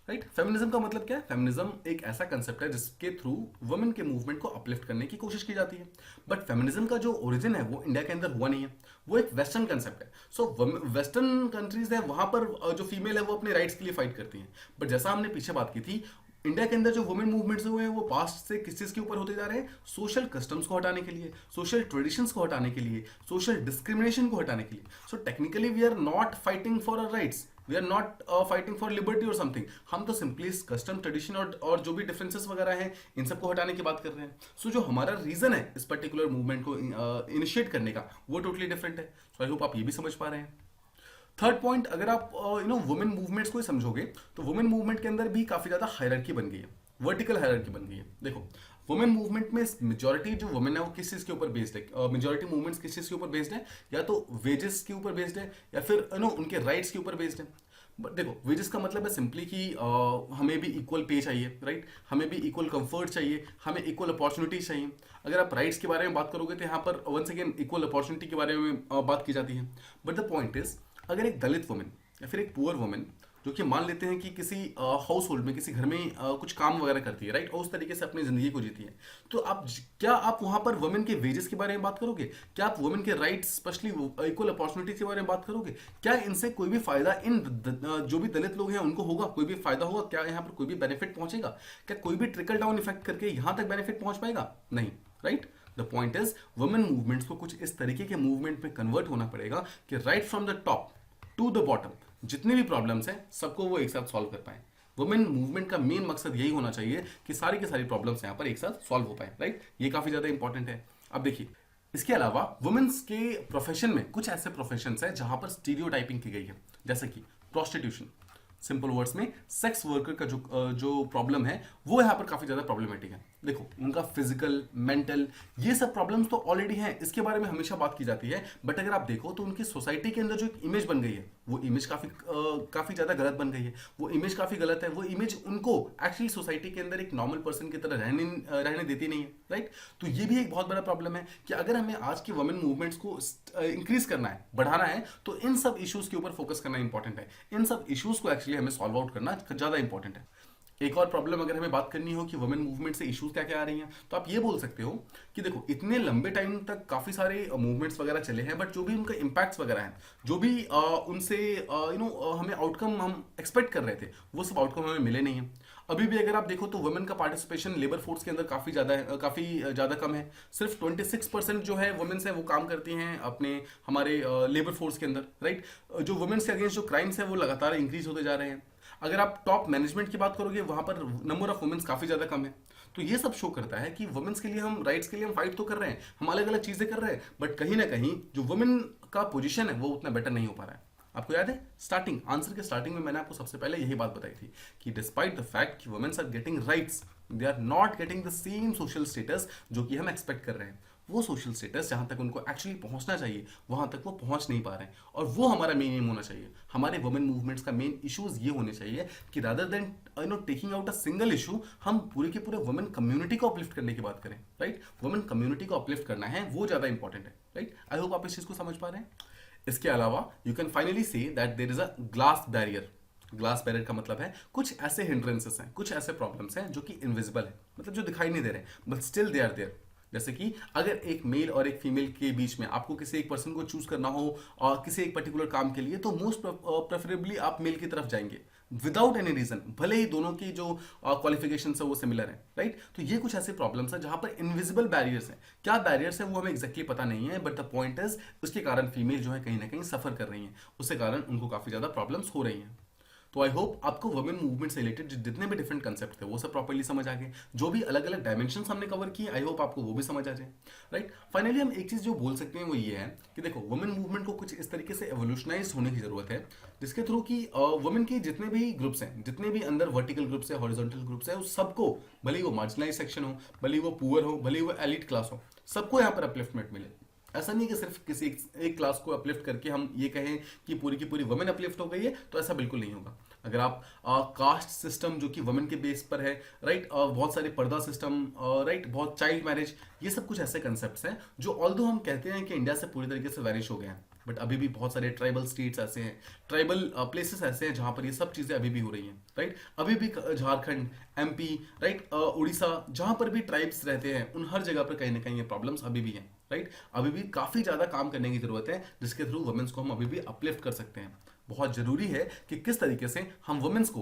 right. Feminism का मतलब क्या है? फेमिनिज्म एक ऐसा कंसेप्ट है जिसके थ्रू वुमेन के मूवमेंट को अपलिफ्ट करने की कोशिश की जाती है। बट फेमिनिज्म का जो ओरिजिन है वो इंडिया के अंदर हुआ नहीं है, वो एक वेस्टर्न कंसेप्ट है। सो वेस्टर्न कंट्रीज है, वहां पर जो फीमेल है वो अपने राइट्स के लिए फाइट करती है। बट जैसा हमने पीछे बात की थी, इंडिया के अंदर जो वुमेन मूवमेंट्स हुए हैं वो पास्ट से किस चीज के ऊपर होते जा रहे हैं? सोशल कस्टम्स को हटाने के लिए, सोशल ट्रेडिशंस को हटाने के लिए, सोशल डिस्क्रिमिनेशन को हटाने के लिए। So technically we are not fighting for our rights, we are not fighting for liberty और समथिंग। हम तो सिंपली कस्टम ट्रेडिशन और जो भी डिफरेंसेस वगैरह हैं इन सबको हटाने की बात कर रहे हैं। सो जो हमारा रीजन है इस पर्टिकुलर मूवमेंट को इनिशिएट करने का वो टोटली डिफरेंट है। सो आई होप आप ये भी समझ पा रहे हैं। थर्ड पॉइंट, अगर आप वुमेन मूवमेंट्स को ही समझोगे तो वुमेन मूवमेंट के अंदर भी काफी ज्यादा हायरार्की बन गई है, वर्टिकल हायरार्की बन गई है। देखो, वुमेन मूवमेंट में मेजॉरिटी जो वुमेन है वो किस चीज के ऊपर बेस्ड है? मेजॉरिटी मूवमेंट्स किस चीज के ऊपर बेस्ड है? या तो वेजेस के ऊपर बेस्ड है या फिर उनके राइट्स के ऊपर बेस्ड है। बट देखो, वेजेस का मतलब है सिंपली कि हमें भी इक्वल पे चाहिए, राइट। हमें भी इक्वल कंफर्ट चाहिए, हमें इक्वल अपॉर्चुनिटीज चाहिए। अगर आप राइट्स के बारे में बात करोगे तो यहाँ पर वंस अगेन इक्वल अपॉर्चुनिटी के बारे में बात की जाती है। बट द पॉइंट इज, अगर एक दलित वुमेन या फिर एक पुअर वुमेन जो कि मान लेते हैं कि किसी हाउस होल्ड में, किसी घर में कुछ काम वगैरह करती है, राइट, और उस तरीके से अपनी जिंदगी को जीती है, तो क्या आप वहां पर वुमेन के वेजेस के बारे में बात करोगे? क्या आप वुमेन के राइट्स, स्पेशली इक्वल अपॉर्चुनिटी के बारे में बात करोगे? क्या इनसे कोई भी फायदा जो भी दलित लोग हैं उनको होगा? कोई भी फायदा होगा? क्या यहाँ पर कोई भी बेनिफिट पहुंचेगा? क्या कोई भी ट्रिकल डाउन इफेक्ट करके यहां तक बेनिफिट पहुंच पाएगा? नहीं, right. The point is, women movements को कुछ इस तरीके के मूवमेंट में कन्वर्ट होना पड़ेगा कि right from the top to the bottom जितने भी प्रॉब्लम्स हैं सबको वो एक साथ सॉल्व कर पाए। वुमेन मूवमेंट का मेन मकसद यही होना चाहिए कि सारी की सारी प्रॉब्लम्स यहां पर एक साथ सॉल्व हो पाए, राइट। ये काफी ज्यादा इंपॉर्टेंट है। अब देखिए, इसके अलावा वुमेन्स के प्रोफेशन में कुछ ऐसे प्रोफेशंस हैं जहां पर स्टीरियोटाइपिंग की गई है, जैसे कि प्रोस्टिट्यूशन, सिंपल वर्ड्स में सेक्स वर्कर का जो प्रॉब्लम है वो यहाँ पर काफी ज्यादा प्रॉब्लमेटिक है। देखो, उनका फिजिकल, मेंटल, ये सब प्रॉब्लम्स तो ऑलरेडी हैं, इसके बारे में हमेशा बात की जाती है। बट अगर आप देखो तो उनकी सोसाइटी के अंदर जो एक इमेज बन गई है वो इमेज काफी ज्यादा गलत बन गई है। वो इमेज काफी गलत है, वो इमेज उनको एक्चुअली सोसाइटी के अंदर एक नॉर्मल पर्सन की तरह रहने देती नहीं है, राइट। तो ये भी एक बहुत बड़ा प्रॉब्लम है कि अगर हमें आज की वुमेन मूवमेंट्स को इंक्रीज करना है, बढ़ाना है, तो इन सब इश्यूज के ऊपर फोकस करना इंपॉर्टेंट है। इन सब इश्यूज को एक्चुअली हमें सॉल्व आउट करना ज्यादा इंपॉर्टेंट है। एक और प्रॉब्लम अगर हमें बात करनी हो कि वुमेन मूवमेंट से इश्यूज क्या क्या आ रही हैं, तो आप ये बोल सकते हो कि देखो, इतने लंबे टाइम तक काफी सारे मूवमेंट्स वगैरह चले हैं, बट जो भी उनका इम्पैक्ट्स वगैरह हैं, जो भी उनसे हमें आउटकम हम एक्सपेक्ट कर रहे थे, वो सब आउटकम हमें मिले नहीं है। अभी भी अगर आप देखो तो वुमेन का पार्टिसिपेशन लेबर फोर्स के अंदर काफी ज्यादा कम है। सिर्फ 26% जो है वुमेन्स है वो काम करती हैं अपने हमारे लेबर फोर्स के अंदर, राइट। जो वुमेन्स के अगेंस्ट जो क्राइम्स है वो लगातार इंक्रीज होते जा रहे हैं। अगर आप टॉप मैनेजमेंट की बात करोगे वहां पर नंबर ऑफ वुमेन्स काफी ज्यादा कम है। तो ये सब शो करता है कि वुमेन्स के लिए हम राइट्स के लिए हम फाइट तो कर रहे हैं, हम अलग अलग चीजें कर रहे हैं, बट कहीं ना कहीं जो वुमेन का पोजीशन है वो उतना बेटर नहीं हो पा रहा है। आपको याद है स्टार्टिंग आंसर के स्टार्टिंग में मैंने आपको सबसे पहले यही बात बताई थी कि डिस्पाइट द फैक्ट कि women's are getting rights, they are not getting the same social status जो कि हम एक्सपेक्ट कर रहे हैं। वो सोशल स्टेटस जहां तक उनको एक्चुअली पहुंचना चाहिए वहां तक वो पहुंच नहीं पा रहे हैं, और वो हमारा मेन एम होना चाहिए। हमारे वुमेन मूवमेंट्स का मेन इश्यूज ये होने चाहिए कि rather than taking out a single issue, हम पूरे के पूरे वुमेन कम्युनिटी को अपलिफ्ट करने की बात करें, राइट। वुमेन कम्युनिटी को अपलिफ्ट करना है, वो ज्यादा इंपॉर्टेंट है, राइट। आई होप आप इस चीज को समझ पा रहे हैं। इसके अलावा you can finally say that there is a glass barrier. Glass barrier का मतलब है कुछ ऐसे हिंड्रेंसेस हैं, कुछ ऐसे प्रॉब्लम्स हैं जो कि इनविजिबल है, मतलब जो दिखाई नहीं दे रहे, but still they are there. जैसे कि अगर एक मेल और एक फीमेल के बीच में आपको किसी एक पर्सन को चूज करना हो और किसी एक पर्टिकुलर काम के लिए, तो मोस्ट प्रेफरेबली आप मेल की तरफ जाएंगे, विदाउट एनी रीजन, भले ही दोनों की जो क्वालिफिकेशन है वो सिमिलर है, राइट। तो ये कुछ ऐसे प्रॉब्लम्स हैं जहां पर इनविजिबल बैरियर्स हैं। क्या बैरियर्स हैं वो हमें एग्जैक्टली पता नहीं है, बट द पॉइंट इज उसके कारण फीमेल जो है कहीं ना कहीं सफर कर रही हैं, उसके कारण उनको काफी ज्यादा प्रॉब्लम्स हो रही हैं। तो आई होप आपको वुमेन मूवमेंट से रिलेटेड जितने भी डिफरेंट कंसेप्ट थे वो सब प्रॉपर्ली समझ आ गए। जो भी अलग अलग डायमेंशन हमने कवर किए, आई होप आपको वो भी समझ आ जाए, राइट। फाइनली हम एक चीज जो बोल सकते हैं वो ये है कि देखो, वुमेन मूवमेंट को कुछ इस तरीके से एवोल्यूशनाइज होने की जरूरत है जिसके थ्रू कि वुमेन के जितने भी ग्रुप्स हैं, जितने भी अंदर वर्टिकल ग्रुप्स है, हॉरिजॉन्टल ग्रुप्स है, उस सबको, भले ही वो मार्जिनलाइज सेक्शन हो, भले ही वो पुअर हो, भले ही वो एलिट क्लास हो, सबको यहाँ पर अपलिफ्टमेंट मिले। ऐसा नहीं कि सिर्फ किसी एक क्लास को अपलिफ्ट करके हम ये कहें कि पूरी की पूरी वुमेन अपलिफ्ट हो गई है, तो ऐसा बिल्कुल नहीं होगा। अगर आप कास्ट सिस्टम जो कि वुमेन के बेस पर है, राइट, बहुत सारे पर्दा सिस्टम, राइट, बहुत चाइल्ड मैरिज, ये सब कुछ ऐसे कंसेप्ट्स हैं जो ऑल्दो हम कहते हैं कि इंडिया से पूरी तरीके से वैनिश हो गए हैं, बट अभी भी बहुत सारे ट्राइबल स्टेट्स ऐसे हैं, ट्राइबल प्लेसेस ऐसे हैं जहां पर ये सब चीजें अभी भी हो रही हैं, राइट। अभी भी झारखंड, एमपी, राइट, उड़ीसा, जहां पर भी ट्राइब्स रहते हैं, उन हर जगह पर कहीं ना कहीं ये प्रॉब्लम्स अभी भी हैं, राइट। अभी भी काफी ज्यादा काम करने की जरूरत है जिसके थ्रू वुमेन्स को हम अभी भी अपलिफ्ट कर सकते हैं। बहुत जरूरी है कि किस तरीके से हम वुमेन्स को,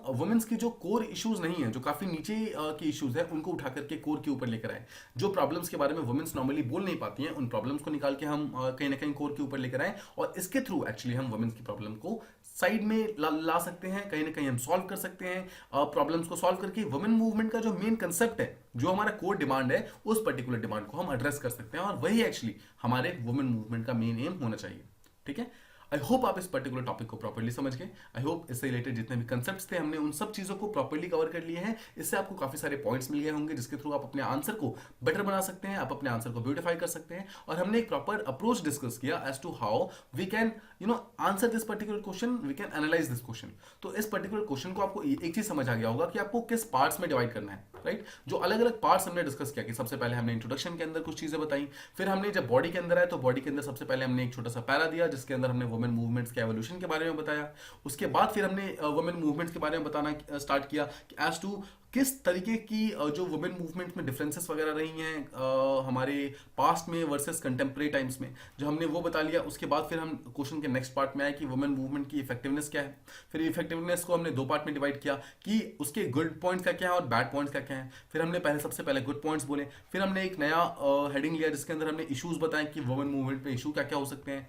वुमेन्स की जो कोर इश्यूज नहीं है, जो काफी नीचे की इश्यूज है, उनको उठा करके कोर के ऊपर लेकर आए। जो प्रॉब्लम्स के बारे में वुमेन्स नॉर्मली बोल नहीं पाती हैं, उन प्रॉब्लम्स को निकाल के हम कहीं ना कहीं कोर के ऊपर लेकर आए, और इसके थ्रू एक्चुअली हम वुमेन्स की प्रॉब्लम को साइड में ला सकते हैं, कहीं ना कहीं हम सॉल्व कर सकते हैं। प्रॉब्लम्स को सॉल्व करके वुमेन मूवमेंट का जो मेन कंसेप्ट है, जो हमारा कोर डिमांड है, उस पर्टिकुलर डिमांड को हम एड्रेस कर सकते हैं, और वही एक्चुअली हमारे वुमेन मूवमेंट का मेन एम होना चाहिए, ठीक है। आई होप आप इस पर्टिकुलर टॉपिक को प्रॉपर्ली समझ गए। आई होप इससे रिलेटेड जितने भी कंसेप्ट्स थे, हमने उन सब चीजों को प्रॉपर्ली कवर कर लिए हैं। इससे आपको काफी सारे पॉइंट्स मिल गए होंगे जिसके थ्रू आप अपने आंसर को बेटर बना सकते हैं, आप अपने आंसर को ब्यूटिफाई कर सकते हैं, और हमने एक प्रॉपर अप्रोच डिस्कस किया as to how we can answer this particular question, we can analyse this question. तो इस पर्टिकुलर क्वेश्चन को आपको एक चीज समझ आ गया होगा कि आपको किस पार्ट्स में डिवाइड करना है, राइट। जो अलग अलग पार्ट्स हमने डिस्कस किया कि सबसे पहले हमने इंट्रोडक्शन के अंदर कुछ चीजें बताई, फिर हमने जब बॉडी के अंदर आए तो बॉडी के अंदर सबसे पहले हमने एक छोटा सा पैरा दिया जिसके अंदर हमने वुमेन मूवमेंट्स के एवोल्यूशन के बारे में बताया। उसके बाद फिर हमने वुमेन मूवमेंट्स के बारे में बताना स्टार्ट किया कि एज टू किस तरीके की जो वुमेन मूवमेंट में डिफरेंसेस वगैरह रही हैं हमारे पास्ट में वर्सेस कंटेम्प्रेरी टाइम्स में, जो हमने वो बता लिया। उसके बाद फिर हम क्वेश्चन के नेक्स्ट पार्ट में आए कि वुमेन मूवमेंट की इफेक्टिवनेस क्या है। फिर इफेक्टिवनेस को हमने दो पार्ट में डिवाइड किया कि उसके गुड पॉइंट्स क्या क्या है और बैड पॉइंट्स क्या क्या है। फिर हमने सबसे पहले गुड पॉइंट्स बोले, फिर हमने एक नया हेडिंग लिया जिसके अंदर हमने इश्यूज बताए कि वुमेन मूवमेंट में इशू क्या क्या हो सकते हैं,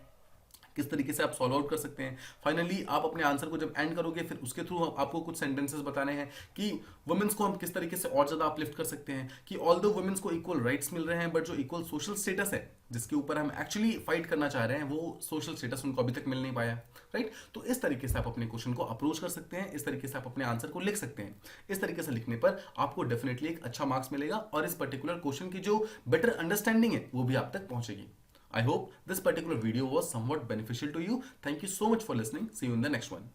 किस तरीके से आप सॉल्व आउट कर सकते हैं। फाइनली आप अपने आंसर को जब एंड करोगे, फिर उसके थ्रू आपको कुछ सेंटेंसेस बताने हैं कि वुमेन्स को हम किस तरीके से और ज्यादा अपलिफ्ट कर सकते हैं, कि ऑल्दो वुमेन्स को इक्वल राइट्स मिल रहे हैं, बट जो इक्वल सोशल स्टेटस है जिसके ऊपर हम एक्चुअली फाइट करना चाह रहे हैं, वो सोशल स्टेटस उनको अभी तक मिल नहीं पाया, राइट। तो इस तरीके से आप अपने क्वेश्चन को अप्रोच कर सकते हैं, इस तरीके से आप अपने आंसर को लिख सकते हैं। इस तरीके से लिखने पर आपको डेफिनेटली एक अच्छा मार्क्स मिलेगा, और इस पर्टिकुलर क्वेश्चन की जो बेटर अंडरस्टैंडिंग है वो भी आप तक पहुंचेगी। I hope this particular video was somewhat beneficial to you. Thank you so much for listening. See you in the next one.